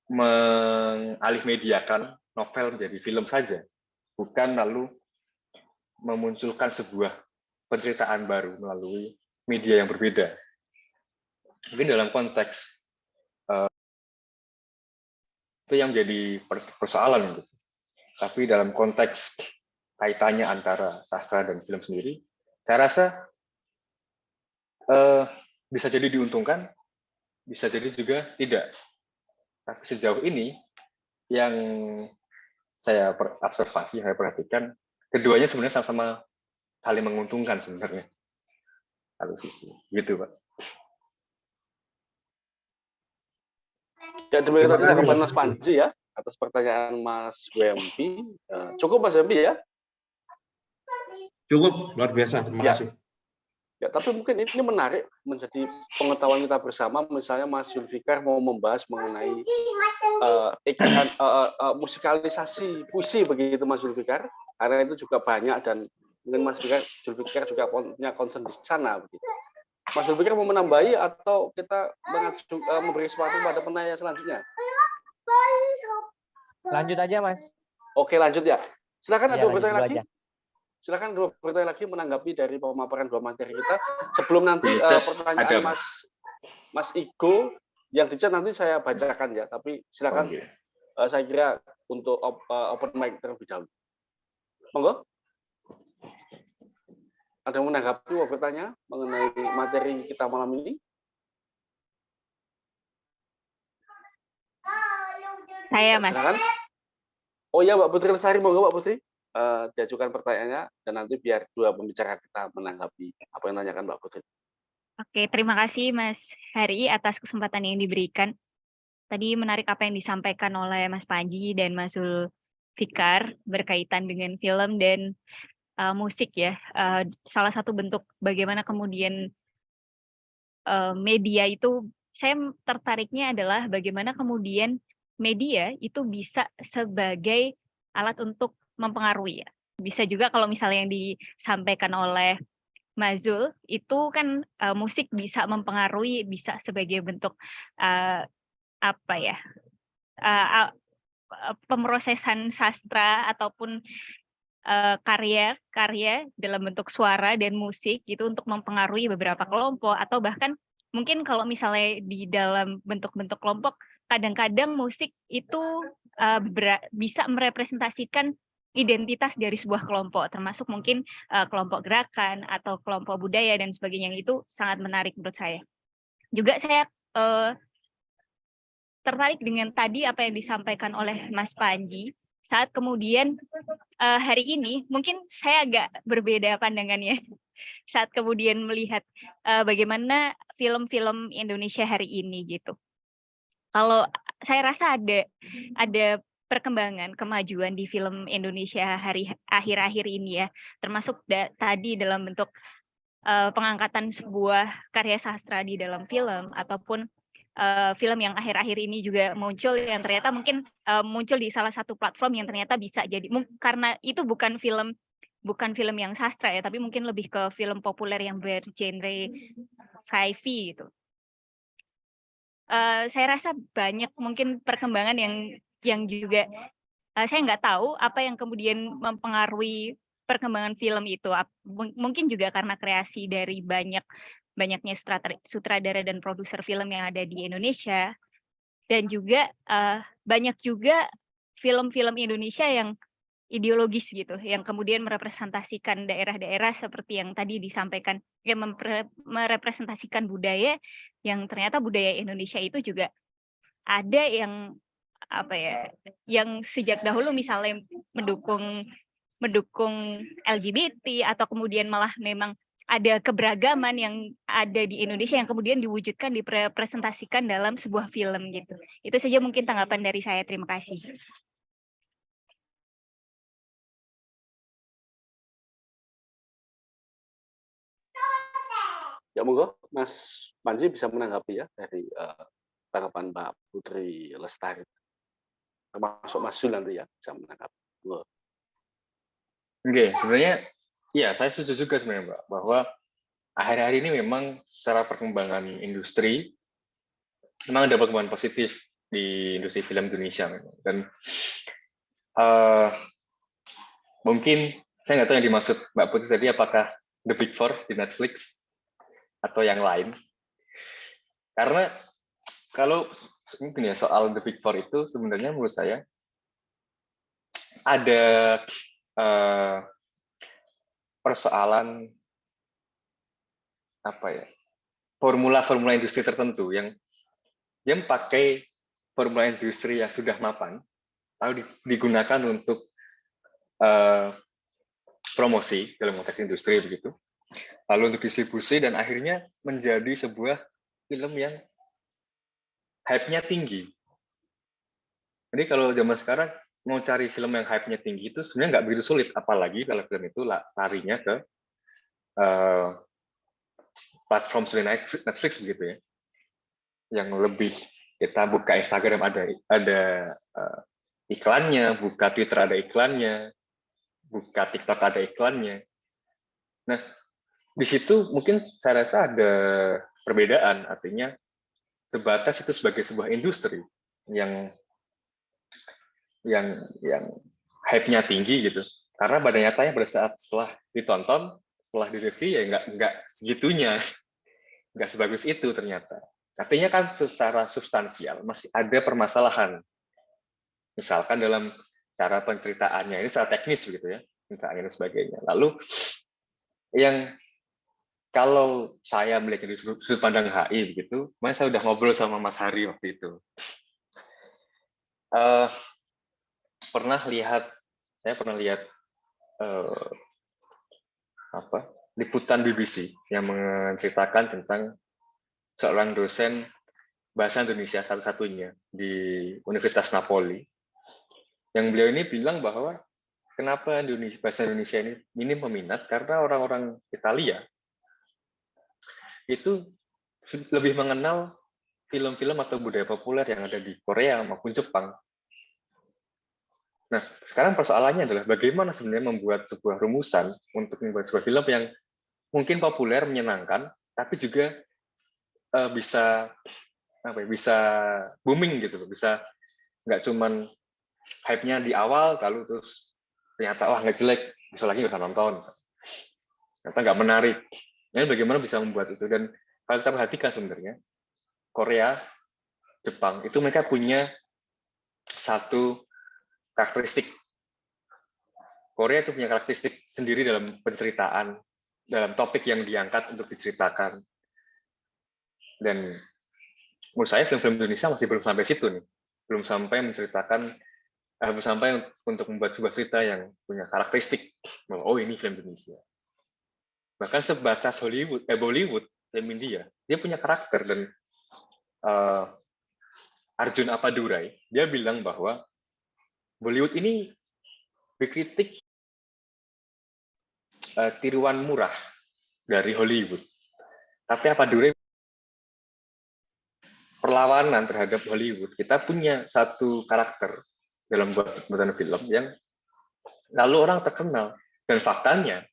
mengalihmediakan novel menjadi film saja, bukan lalu memunculkan sebuah penceritaan baru melalui media yang berbeda. Mungkin dalam konteks itu yang menjadi persoalan gitu. Tapi dalam konteks kaitannya antara sastra dan film sendiri, saya rasa bisa jadi diuntungkan, bisa jadi juga tidak. Tapi sejauh ini yang saya observasi, saya perhatikan, keduanya sebenarnya sama-sama saling menguntungkan sebenarnya. Satu sisi, gitu Pak. Ya, demikian tadi tanggapan Mas Panji ya atas pertanyaan Mas Wempi. Cukup Mas Wempi ya? Cukup, luar biasa. Terima kasih. Ya, tapi mungkin ini menarik menjadi pengetahuan kita bersama. Misalnya Mas Zulfikar mau membahas mengenai musikalisasi puisi begitu Mas Zulfikar, karena itu juga banyak dan mungkin Mas Zulfikar juga punya concern di sana begitu. Mas Zulfikar mau menambahi atau kita memberi sesuatu pada penanya selanjutnya? Lanjut aja, Mas. Oke, lanjut ya. Silakan Ya, ada bertanya lagi. aja. Silakan bertanya lagi menanggapi dari pemaparan dua materi kita. Sebelum nanti pertanyaan Mas Igo yang di chat nanti saya bacakan ya. Tapi silakan saya kira untuk open mic terlebih dahulu. Monggo. Ada yang menanggapi atau bertanya mengenai materi kita malam ini? Saya, Mas. Silakan. Oh ya, Mbak Putri Lestari, monggo Mbak Putri. Diajukan pertanyaannya dan nanti biar dua pembicara kita menanggapi apa yang ditanyakan Mbak Putri. Oke, terima kasih Mas Hari atas kesempatan yang diberikan. Tadi menarik apa yang disampaikan oleh Mas Panji dan Mas Zulfikar berkaitan dengan film dan musik ya. Salah satu bentuk bagaimana kemudian media itu, saya tertariknya adalah bagaimana kemudian media itu bisa sebagai alat untuk mempengaruhi ya. Bisa juga kalau misalnya yang disampaikan oleh Mas Zul, itu kan musik bisa mempengaruhi, bisa sebagai bentuk apa ya, pemrosesan sastra ataupun karya dalam bentuk suara dan musik gitu untuk mempengaruhi beberapa kelompok, atau bahkan mungkin kalau misalnya di dalam bentuk-bentuk kelompok kadang-kadang musik itu bisa merepresentasikan identitas dari sebuah kelompok, termasuk mungkin kelompok gerakan atau kelompok budaya dan sebagainya, yang itu sangat menarik menurut saya. Juga saya tertarik dengan tadi apa yang disampaikan oleh Mas Panji, saat kemudian hari ini mungkin saya agak berbeda pandangannya saat kemudian melihat bagaimana film-film Indonesia hari ini gitu. Kalau saya rasa ada perkembangan kemajuan di film Indonesia akhir-akhir ini ya, termasuk tadi dalam bentuk pengangkatan sebuah karya sastra di dalam film, ataupun film yang akhir-akhir ini juga muncul yang ternyata mungkin muncul di salah satu platform yang ternyata bisa jadi, karena itu bukan film yang sastra ya, tapi mungkin lebih ke film populer yang bergenre sci-fi gitu. Saya rasa banyak mungkin perkembangan yang juga saya nggak tahu apa yang kemudian mempengaruhi perkembangan film itu. Mungkin juga karena kreasi dari banyaknya sutradara dan produser film yang ada di Indonesia, dan juga banyak juga film-film Indonesia yang ideologis gitu, yang kemudian merepresentasikan daerah-daerah seperti yang tadi disampaikan, yang merepresentasikan budaya, yang ternyata budaya Indonesia itu juga ada yang apa ya, yang sejak dahulu misalnya mendukung LGBT, atau kemudian malah memang ada keberagaman yang ada di Indonesia yang kemudian diwujudkan, dipresentasikan dalam sebuah film gitu. Itu saja mungkin tanggapan dari saya. Terima kasih. Ya monggo, Mas Panji bisa menanggapi ya dari tanggapan Mbak Putri Lestari, termasuk Mas Zul nanti ya bisa menanggapi. Monggo. Oke, sebenarnya ya saya setuju juga sebenarnya Mbak, bahwa akhir-akhir ini memang secara perkembangan industri memang ada perkembangan positif di industri film Indonesia memang. Dan mungkin saya nggak tahu yang dimaksud Mbak Putri tadi apakah The Big Four di Netflix atau yang lain. Karena kalau mungkin ya soal The Big Four itu sebenarnya menurut saya ada persoalan apa ya, formula-formula industri tertentu yang dia pakai formula industri yang sudah mapan lalu digunakan untuk promosi dalam konteks industri begitu, lalu untuk distribusi dan akhirnya menjadi sebuah film yang hype-nya tinggi. Jadi kalau zaman sekarang mau cari film yang hype-nya tinggi itu sebenarnya nggak begitu sulit, apalagi kalau film itu larinya ke platform seperti Netflix begitu ya, yang lebih kita buka Instagram ada iklannya, buka Twitter ada iklannya, buka TikTok ada iklannya. Nah, di situ mungkin saya rasa ada perbedaan, artinya sebatas itu sebagai sebuah industri yang hype-nya tinggi gitu. Karena pada nyatanya pada saat setelah ditonton, setelah direview ya nggak segitunya, nggak sebagus itu ternyata. Artinya kan secara substansial masih ada permasalahan. Misalkan dalam cara penceritaannya, ini secara teknis begitu ya, penceritaan dan sebagainya. Lalu yang kalau saya melihat dari sudut pandang HI begitu, saya udah ngobrol sama Mas Hari waktu itu. Saya pernah lihat liputan BBC yang menceritakan tentang seorang dosen bahasa Indonesia satu-satunya di Universitas Napoli, yang beliau ini bilang bahwa kenapa bahasa Indonesia ini minim peminat karena orang-orang Italia itu lebih mengenal film-film atau budaya populer yang ada di Korea maupun Jepang. Nah, sekarang persoalannya adalah bagaimana sebenarnya membuat sebuah rumusan untuk membuat sebuah film yang mungkin populer, menyenangkan, tapi juga bisa booming gitu loh, bisa nggak cuman hype-nya di awal lalu terus ternyata wah nggak jelek, bisa lagi nggak usah nonton, ternyata nggak menarik. Jadi bagaimana bisa membuat itu, dan kalau kita perhatikan sebenarnya Korea, Jepang itu mereka punya satu karakteristik. Korea itu punya karakteristik sendiri dalam penceritaan, dalam topik yang diangkat untuk diceritakan. Dan menurut saya film-film Indonesia masih belum sampai situ nih, belum sampai menceritakan, belum sampai untuk membuat sebuah cerita yang punya karakteristik bahwa oh ini film Indonesia. Bahkan sebatas Bollywood, film India, dia punya karakter. Dan Arjun Appadurai dia bilang bahwa Bollywood ini berkritik tiruan murah dari Hollywood, tapi Appadurai perlawanan terhadap Hollywood. Kita punya satu karakter dalam buatan film yang lalu orang terkenal. Dan faktanya,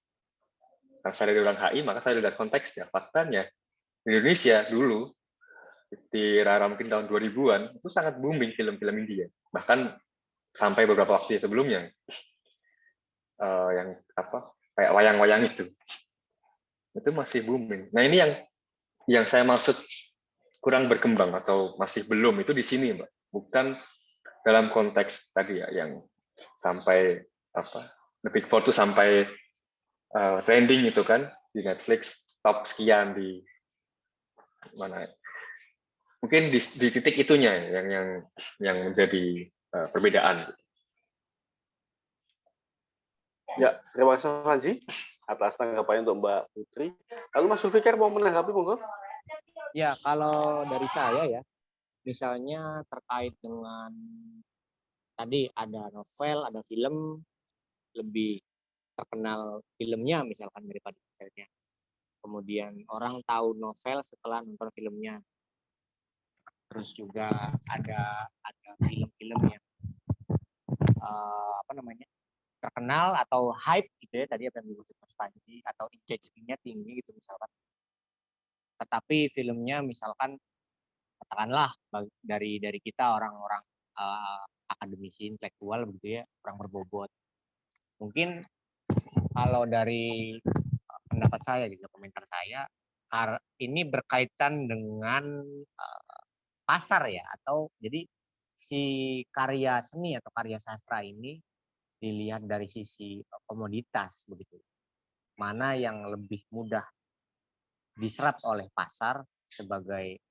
karena saya dari orang HI, maka saya lihat konteksnya. Faktanya, di Indonesia dulu, di era mungkin tahun 2000-an, itu sangat booming film-film India. Bahkan sampai beberapa waktu sebelumnya, yang kayak wayang-wayang itu masih booming. Nah ini yang saya maksud kurang berkembang atau masih belum itu di sini, Mbak. Bukan dalam konteks tadi ya yang sampai The Big Four itu sampai trending itu kan di Netflix top sekian di mana. Mungkin di titik itunya yang menjadi perbedaan. Ya, terima kasih Mas Panji atas tanggapannya untuk Mbak Putri. Lalu Mas Zulfikar mau menanggapi monggo? Ya, kalau dari saya ya, misalnya terkait dengan tadi ada novel, ada film, lebih terkenal filmnya misalkan daripada novelnya. kemudian orang tahu novel setelah nonton filmnya. Terus juga ada film-film yang apa namanya, terkenal atau hype gitu ya, tadi apa yang disebut Mas Panji, atau engagement-nya tinggi gitu misalkan. Tetapi filmnya misalkan katakanlah dari kita orang-orang akademisi intelektual begitu ya, kurang berbobot. Mungkin kalau dari pendapat saya gitu, komentar saya, ini berkaitan dengan pasar ya, atau jadi si karya seni atau karya sastra ini dilihat dari sisi komoditas begitu. Mana yang lebih mudah diserap oleh pasar sebagai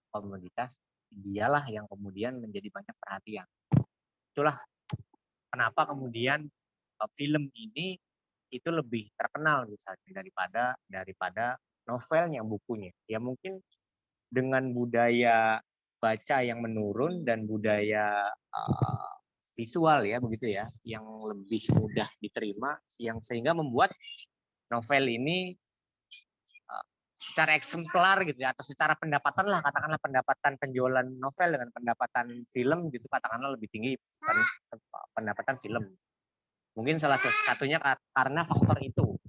komoditas, dialah yang kemudian menjadi banyak perhatian. Itulah kenapa kemudian film ini itu lebih terkenal misalnya daripada novelnya, bukunya. Ya mungkin dengan budaya baca yang menurun dan budaya visual ya begitu ya, yang lebih mudah diterima, yang sehingga membuat novel ini secara eksemplar gitu ya, atau secara pendapatan lah, katakanlah pendapatan penjualan novel dengan pendapatan film gitu katakanlah lebih tinggi pendapatan film. Mungkin salah satunya karena faktor itu.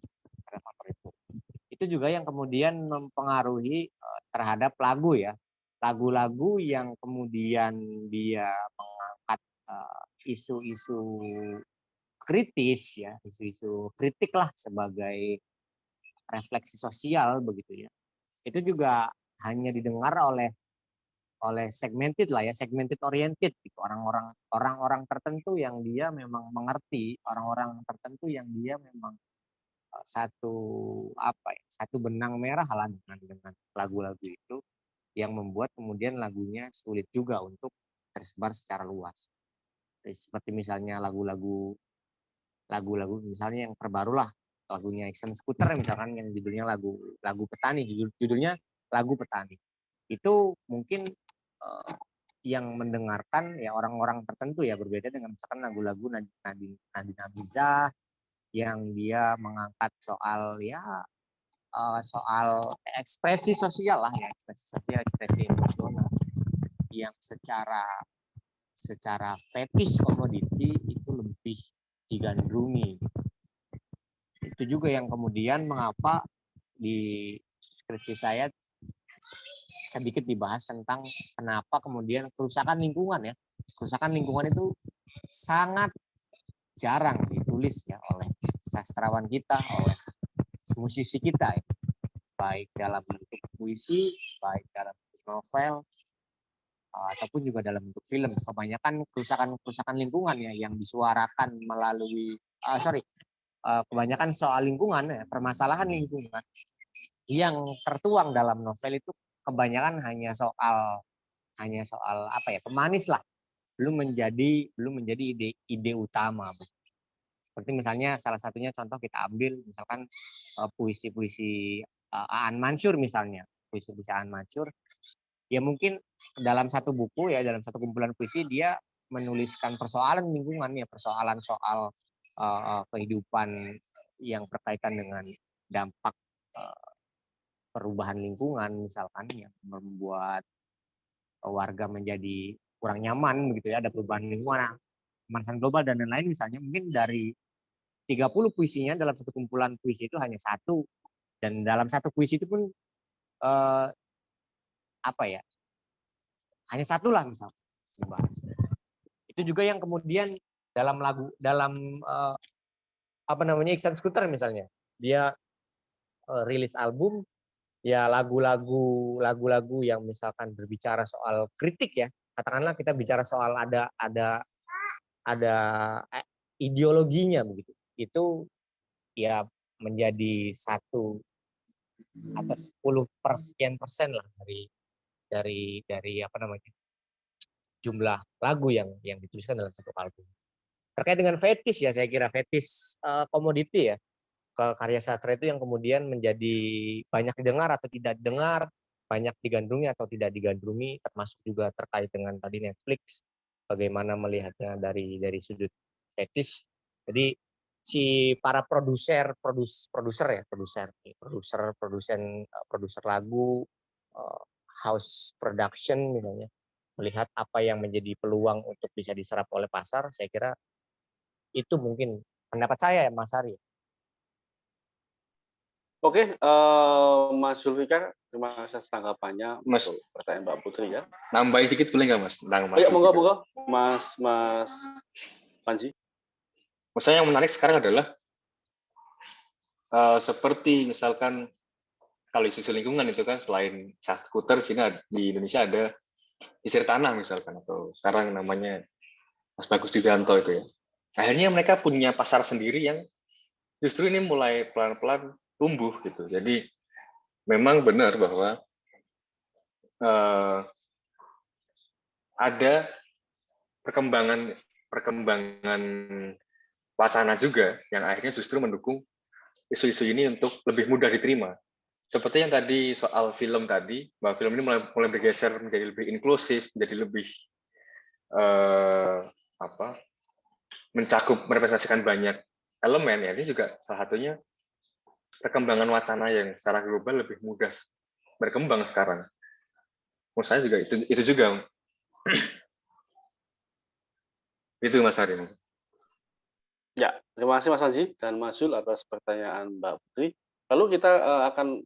Itu juga yang kemudian mempengaruhi terhadap lagu ya. Lagu-lagu yang kemudian dia mengangkat isu-isu kritis ya, isu-isu kritik lah sebagai refleksi sosial begitu ya. Itu juga hanya didengar oleh segmented lah ya, segmented oriented gitu. Orang-orang tertentu yang dia memang mengerti, orang-orang tertentu yang dia memang satu benang merah lah dengan lagu-lagu itu, yang membuat kemudian lagunya sulit juga untuk tersebar secara luas. Seperti misalnya lagu-lagu misalnya yang terbaru lah, lagunya Action Scooter misalkan yang judulnya lagu petani, judulnya lagu petani. Itu mungkin yang mendengarkan ya orang-orang tertentu ya, berbeda dengan misalkan lagu-lagu Nadine Amizah yang dia mengangkat soal soal ekspresi sosial lah ya, ekspresi sosial, ekspresi emosional yang secara fetish komoditi itu lebih digandrungi. Itu juga yang kemudian mengapa di skripsi saya sedikit dibahas tentang kenapa kemudian kerusakan lingkungan ya. Kerusakan lingkungan itu sangat jarang ditulis ya oleh sastrawan kita, oleh musisi kita ya. Baik dalam bentuk puisi, baik dalam bentuk novel, ataupun juga dalam bentuk film. Kebanyakan kerusakan lingkungan ya yang disuarakan melalui kebanyakan soal lingkungan ya, permasalahan lingkungan yang tertuang dalam novel itu kebanyakan hanya soal apa ya, pemanis lah, belum menjadi ide utama. Seperti misalnya salah satunya contoh kita ambil misalkan puisi-puisi Aan Mansur misalnya, puisi-puisi Aan Mansur ya, mungkin dalam satu buku ya, dalam satu kumpulan puisi dia menuliskan persoalan lingkungan ya, persoalan soal kehidupan yang berkaitan dengan dampak perubahan lingkungan misalkan yang membuat warga menjadi kurang nyaman begitu ya, ada perubahan lingkungan, pemanasan global dan lain-lain misalnya. Mungkin dari 30 puisinya dalam satu kumpulan puisi itu hanya satu, dan dalam satu puisi itu pun hanya satu lah misalnya dibahas. Itu juga yang kemudian dalam Iksan Scooter misalnya, dia rilis album ya, lagu-lagu yang misalkan berbicara soal kritik ya, katakanlah kita bicara soal ada ideologinya begitu, itu ya menjadi 10 sekian persen lah dari jumlah lagu yang dituliskan dalam satu album. Terkait dengan fetish ya, saya kira fetish komoditi ya, ke karya sastra itu yang kemudian menjadi banyak didengar atau tidak didengar, banyak digandrungi atau tidak digandrungi, termasuk juga terkait dengan tadi Netflix, bagaimana melihatnya dari sudut fetish. Jadi para produsen lagu, house production misalnya, melihat apa yang menjadi peluang untuk bisa diserap oleh pasar, saya kira itu mungkin pendapat saya ya Mas Ari. Oke, Mas Zulfikar, terima kasih atas tanggapannya Mas. untuk pertanyaan Mbak Putri ya. Nambahin sedikit boleh nggak Mas? Tentang Mas Ayo, Zulfikar. monggo, Mas Panji. Menurut saya yang menarik sekarang adalah seperti misalkan kalau isu lingkungan itu kan selain skuter di Indonesia ada isir tanah misalkan, atau sekarang namanya Mas Bagus Didanto itu ya. Akhirnya mereka punya pasar sendiri yang justru ini mulai pelan-pelan tumbuh gitu. Jadi memang benar bahwa ada perkembangan wacana juga yang akhirnya justru mendukung isu-isu ini untuk lebih mudah diterima. Seperti yang tadi soal film tadi, bahwa film ini mulai bergeser menjadi lebih inklusif, menjadi lebih mencakup, merepresentasikan banyak elemen. Ya, ini juga salah satunya perkembangan wacana yang secara global lebih mudah berkembang sekarang. Menurut saya juga itu juga. Itu Mas Ari. Ya, terima kasih Mas Panji dan Mas Zul atas pertanyaan Mbak Putri. Lalu kita akan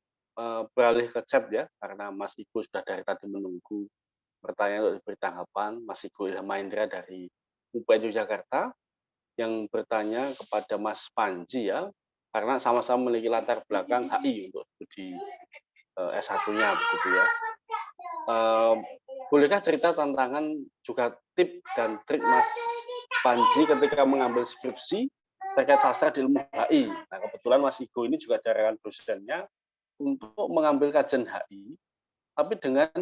beralih ke chat ya, karena Mas Iko sudah dari tadi menunggu pertanyaan untuk diberi tanggapan. Mas Iko Ilham Mahendra dari UPN Yogyakarta yang bertanya kepada Mas Panji ya, karena sama-sama memiliki latar belakang HI untuk studi S1-nya begitu ya. Bolehkah cerita tantangan juga tip dan trik Mas Panji ketika mengambil skripsi terkait sastra di ilmu HI? Nah, kebetulan Mas Iko ini juga dari dosennya untuk mengambil kajian HI, tapi dengan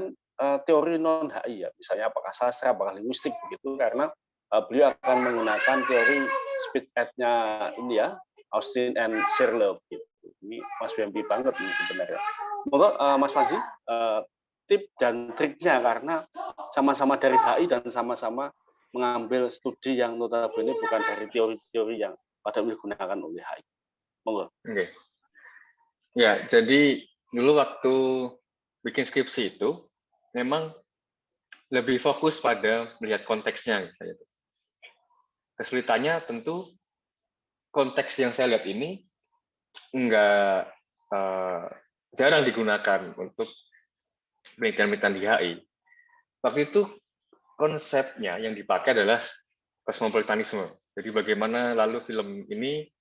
teori non HI ya, misalnya apakah sastra, apakah linguistik begitu, karena beliau akan menggunakan teori speech act-nya ini ya, Austin and Sherlock gitu. Ini Mas BMP banget ini sebenarnya. Moga Mas Panji tip dan triknya, karena sama-sama dari HI dan sama-sama mengambil studi yang notabene bukan dari teori-teori yang pada digunakan oleh HI. Monggo. Oke. Ya, jadi dulu waktu bikin skripsi itu memang lebih fokus pada melihat konteksnya. Gitu. Kesulitannya tentu konteks yang saya lihat ini enggak jarang digunakan untuk penelitian-penelitian di HI. Waktu itu konsepnya yang dipakai adalah kosmopolitanisme. Jadi bagaimana lalu film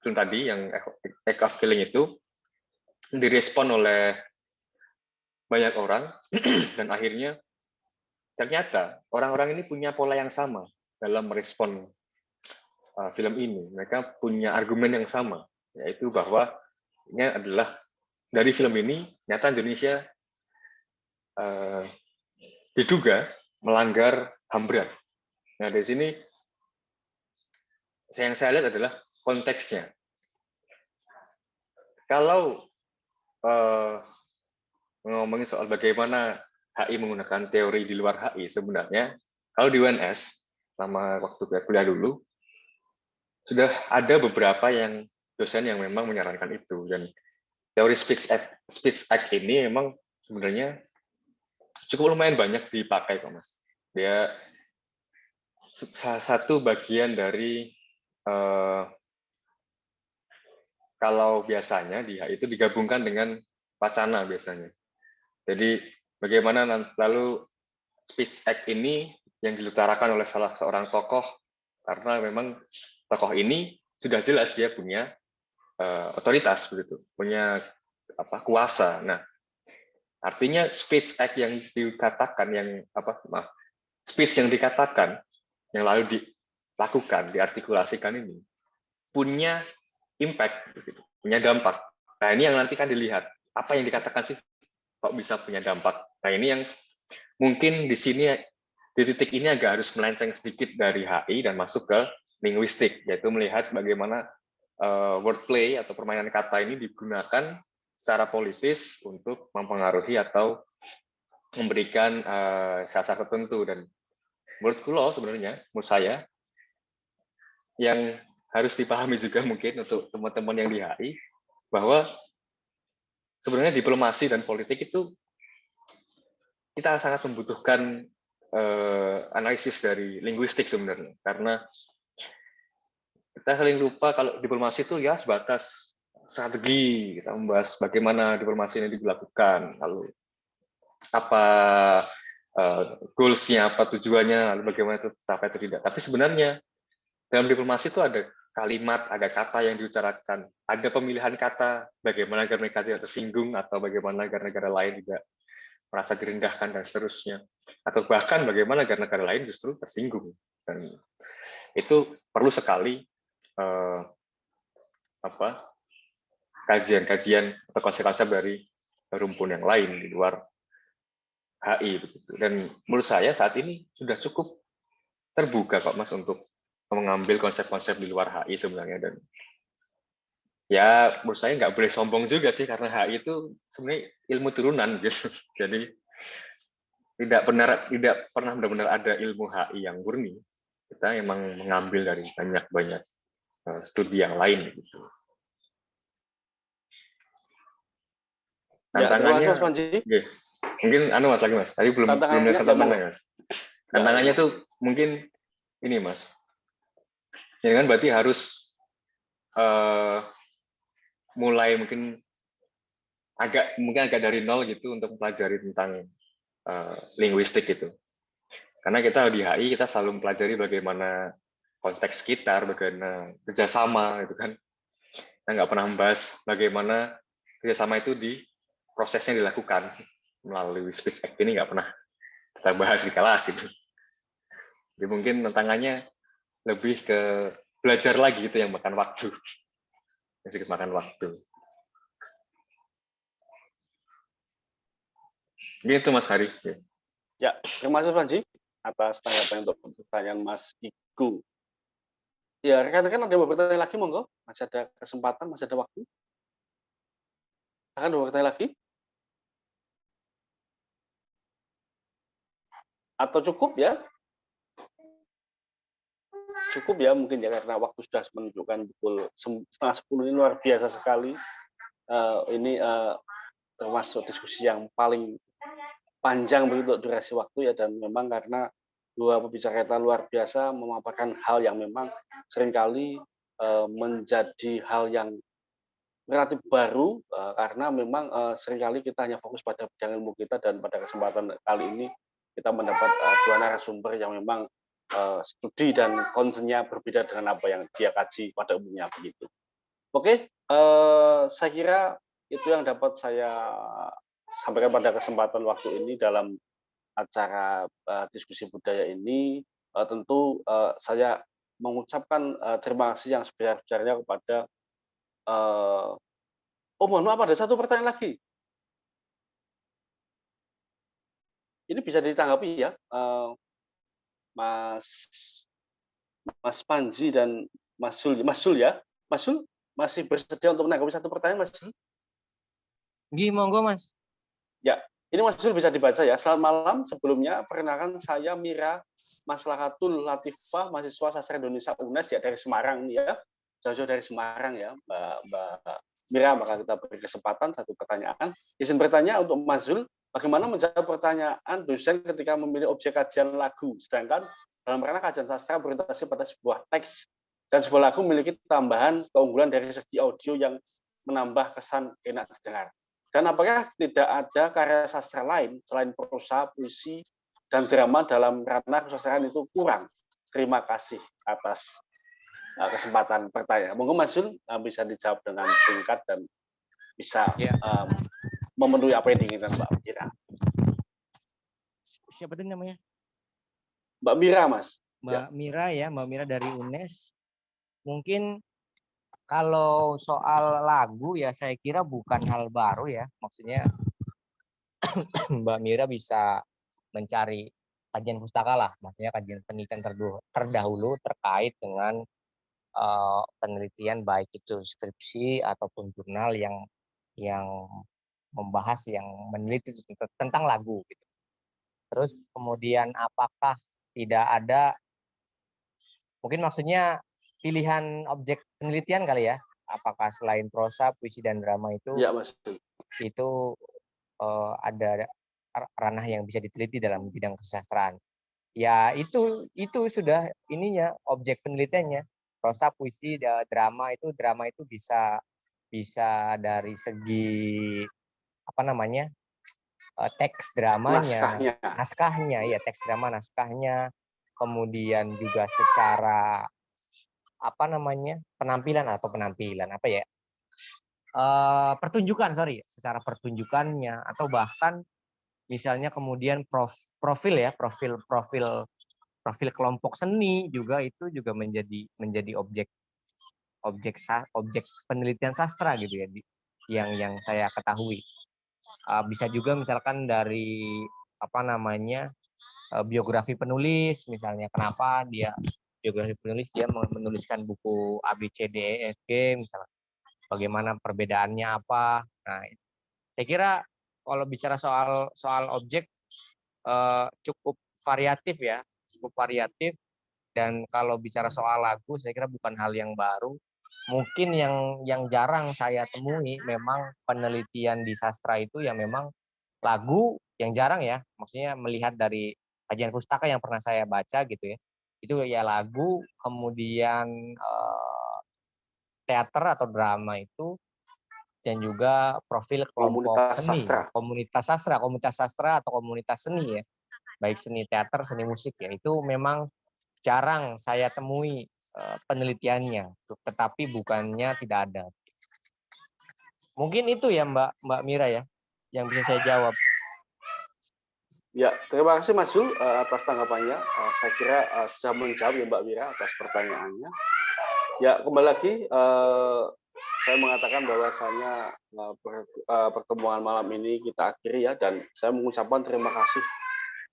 tadi yang Act of Killing itu direspon oleh banyak orang dan akhirnya ternyata orang-orang ini punya pola yang sama dalam merespon film ini. Mereka punya argumen yang sama, yaitu bahwa ini adalah dari film ini nyata Indonesia diduga melanggar HAM berat. Nah, dari sini yang saya lihat adalah konteksnya. Kalau ngomongin soal bagaimana HI menggunakan teori di luar HI, sebenarnya kalau di UNS sama waktu kuliah dulu sudah ada beberapa dosen yang memang menyarankan itu, dan teori speech act ini memang sebenarnya cukup lumayan banyak dipakai kok Mas. Dia salah satu bagian dari kalau biasanya di HI itu digabungkan dengan wacana biasanya. Jadi bagaimana lalu speech act ini yang dilutarakan oleh salah seorang tokoh, karena memang tokoh ini sudah jelas dia punya otoritas begitu, punya kuasa. Nah, artinya speech act yang dikatakan speech yang dikatakan yang lalu dilakukan, diartikulasikan ini punya impact begitu, punya dampak. Nah, ini yang nanti kan dilihat apa yang dikatakan sih kok bisa punya dampak. Nah, ini yang mungkin di sini di titik ini agak harus melenceng sedikit dari HI dan masuk ke linguistik, yaitu melihat bagaimana wordplay atau permainan kata ini digunakan secara politis untuk mempengaruhi atau memberikan sasar tertentu. Dan menurut saya yang harus dipahami juga mungkin untuk teman-teman yang di HI, bahwa sebenarnya diplomasi dan politik itu kita sangat membutuhkan analisis dari linguistik sebenarnya, karena kita sering lupa kalau diplomasi itu ya sebatas strategi, kita membahas bagaimana diplomasi ini dilakukan, lalu apa goals-nya, apa tujuannya, lalu bagaimana itu tercapai atau tidak. Tapi sebenarnya dalam diplomasi itu ada kalimat, ada kata yang diucapkan, ada pemilihan kata, bagaimana agar mereka tidak tersinggung, atau bagaimana agar negara lain juga merasa direndahkan dan seterusnya, atau bahkan bagaimana agar negara lain justru tersinggung. Dan itu perlu sekali kajian-kajian atau konsep-konsep dari rumpun yang lain di luar HI begitu. Dan menurut saya saat ini sudah cukup terbuka kok Mas untuk mengambil konsep-konsep di luar HI sebenarnya. Dan ya menurut saya nggak boleh sombong juga sih, karena HI itu sebenarnya ilmu turunan gitu. Jadi tidak pernah benar-benar ada ilmu HI yang murni. Kita memang mengambil dari banyak studi yang lain gitu. Tantangannya, ya, Mas Panji. Mungkin Mas lagi Mas. Tadi belum lihat tantangannya Mas. Tantangannya tuh mungkin ini Mas. Ya kan berarti harus mulai mungkin agak dari nol gitu untuk mempelajari tentang linguistik gitu. Karena kita di HI kita selalu mempelajari bagaimana konteks sekitar, bagaimana kerjasama gitu kan. Kita nggak pernah membahas bagaimana kerjasama itu prosesnya dilakukan melalui speech act, ini nggak pernah kita bahas di kelas itu. Jadi mungkin tantangannya lebih ke belajar lagi gitu yang makan waktu. Sedikit makan waktu. Gitu Mas Hari. Ya, terima kasih Panji atas tanggapan untuk pertanyaan Mas Igu. Ya, rekan-rekan ada yang mau bertanya lagi, monggo. Masih ada kesempatan, masih ada waktu. Akan mau bertanya lagi? Atau cukup ya? Cukup ya mungkin ya, karena waktu sudah menunjukkan pukul 9:30 ini luar biasa sekali. Ini termasuk diskusi yang paling panjang begitu durasi waktu ya, dan memang karena dua pembicara kita luar biasa memaparkan hal yang memang seringkali menjadi hal yang relatif baru, karena memang seringkali kita hanya fokus pada bidang ilmu kita, dan pada kesempatan kali ini kita mendapat dua narasumber yang memang studi dan concern-nya berbeda dengan apa yang dia kaji pada umumnya begitu. Oke, saya kira itu yang dapat saya sampaikan pada kesempatan waktu ini dalam acara diskusi budaya ini. Tentu saya mengucapkan terima kasih yang sebesar-besarnya kepada mohon maaf, ada satu pertanyaan lagi. Ini bisa ditanggapi ya, Mas Panji dan Mas Sul ya. Mas Sul masih bersedia untuk menanggapi satu pertanyaan, Mas Sul? Nggih, monggo Mas. Ya, ini Mas Sul bisa dibaca ya. Selamat malam, sebelumnya perkenalkan saya Mira Maslahatul Latifah, mahasiswa sastra Indonesia UNES ya, dari Semarang ya. Jauh-jauh dari Semarang ya, Mbak Mira. Maka kita beri kesempatan satu pertanyaan. Izin bertanya untuk Mas Zul, bagaimana menjawab pertanyaan dosen ketika memilih objek kajian lagu, sedangkan dalam rangka kajian sastra berorientasi pada sebuah teks dan sebuah lagu memiliki tambahan keunggulan dari segi audio yang menambah kesan enak didengar. Dan apakah tidak ada karya sastra lain selain prosa, puisi, dan drama dalam ranah kesusastraan itu kurang? Terima kasih atas kesempatan pertanyaan. Monggo Mas Zul bisa dijawab dengan singkat dan bisa memenuhi apa yang diinginkan Mbak Mira. Siapa tadi namanya? Mbak Mira, Mas. Mbak Mira ya, Mbak Mira dari UNES. Mungkin kalau soal lagu ya saya kira bukan hal baru ya. Maksudnya Mbak Mira bisa mencari kajian pustaka lah. Maksudnya kajian penelitian terdahulu terkait dengan penelitian baik itu skripsi ataupun jurnal yang membahas, yang meneliti tentang lagu gitu. Terus kemudian apakah tidak ada, mungkin maksudnya pilihan objek penelitian kali ya. Apakah selain prosa, puisi dan drama itu Ya, Mas. ada ranah yang bisa diteliti dalam bidang kesastraan. Ya itu sudah ininya objek penelitiannya. Prosa, puisi, drama itu bisa dari segi apa namanya teks dramanya, naskahnya ya teks drama naskahnya, kemudian juga secara apa namanya penampilan apa ya pertunjukan secara pertunjukannya atau bahkan misalnya kemudian profil kelompok seni juga itu juga menjadi objek penelitian sastra gitu ya yang saya ketahui. Bisa juga misalkan dari apa namanya biografi penulis, misalnya kenapa dia biografi penulis dia menuliskan buku A B C D E F G misalnya, bagaimana perbedaannya apa. Nah, saya kira kalau bicara soal objek cukup variatif ya, dan kalau bicara soal lagu saya kira bukan hal yang baru. Mungkin yang jarang saya temui memang penelitian di sastra itu ya memang lagu yang jarang ya, maksudnya melihat dari kajian pustaka yang pernah saya baca gitu ya, itu ya lagu, kemudian teater atau drama itu, dan juga profil kelompok seni, komunitas sastra atau komunitas seni ya, baik seni teater, seni musik ya, itu memang jarang saya temui penelitiannya, tetapi bukannya tidak ada. Mungkin itu ya Mbak Mira ya, yang bisa saya jawab. Ya, terima kasih Mas Zul atas tanggapannya. Saya kira sudah menjawab ya Mbak Mira atas pertanyaannya. Ya, kembali lagi saya mengatakan bahwasanya pertemuan malam ini kita akhiri ya, dan saya mengucapkan terima kasih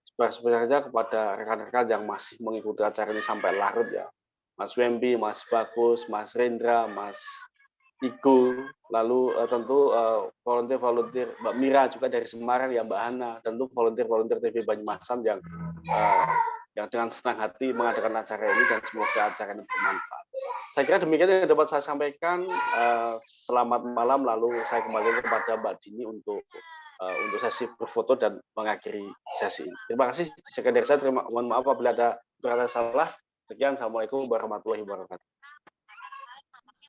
sebesar-besarnya kepada rekan-rekan yang masih mengikuti acara ini sampai larut ya. Mas Wembi, Mas Bagus, Mas Rendra, Mas Igo, lalu tentu volunteer Mbak Mira juga dari Semarang ya, Mbak Hana, tentu volunteer TV Banyumasan yang dengan senang hati mengadakan acara ini, dan semoga acara ini bermanfaat. Saya kira demikian yang dapat saya sampaikan. Selamat malam, lalu saya kembali kepada Mbak Dini untuk sesi berfoto dan mengakhiri sesi ini. Terima kasih. Sekian dari saya. Mohon maaf apabila ada berkata salah. Sekian. Assalamualaikum warahmatullahi wabarakatuh.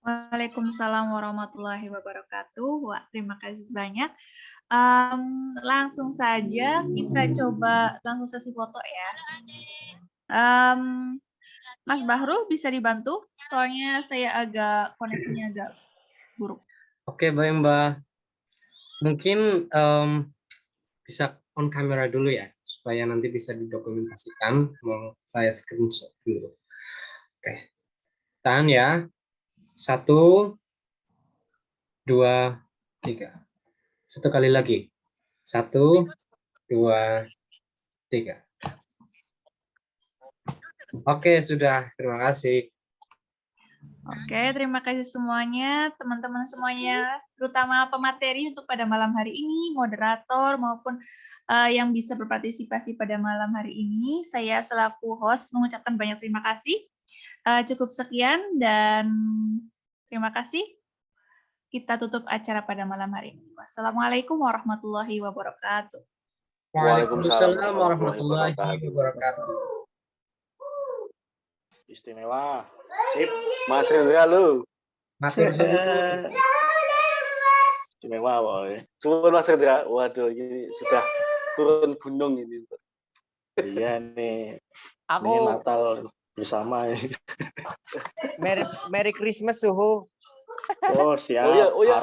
Waalaikumsalam warahmatullahi wabarakatuh. Wah, terima kasih banyak. Langsung saja kita coba langsung sesi foto ya. Mas Bahru bisa dibantu? Soalnya saya koneksinya agak buruk. Oke, baik Mbak. Mungkin bisa on kamera dulu ya, supaya nanti bisa didokumentasikan. Mau saya screenshot dulu. Oke. Tahan ya. 1, 2, 3. Satu kali lagi. 1, 2, 3. Oke, sudah. Terima kasih. Oke, terima kasih semuanya, teman-teman semuanya, terutama pemateri untuk pada malam hari ini, moderator maupun yang bisa berpartisipasi pada malam hari ini. Saya selaku host mengucapkan banyak terima kasih. Cukup sekian dan terima kasih. Kita tutup acara pada malam hari ini. Wassalamualaikum warahmatullahi wabarakatuh. Waalaikumsalam warahmatullahi wabarakatuh. Istimewa. Sip. Mas Rendra lu. Istimewa, boy. Sumpah Mas Rendra. Waduh, ini sudah turun gunung ini. Iya nih. Aku ini Natal bersama. Merry Christmas suhu. Oh, siap. Oh iya.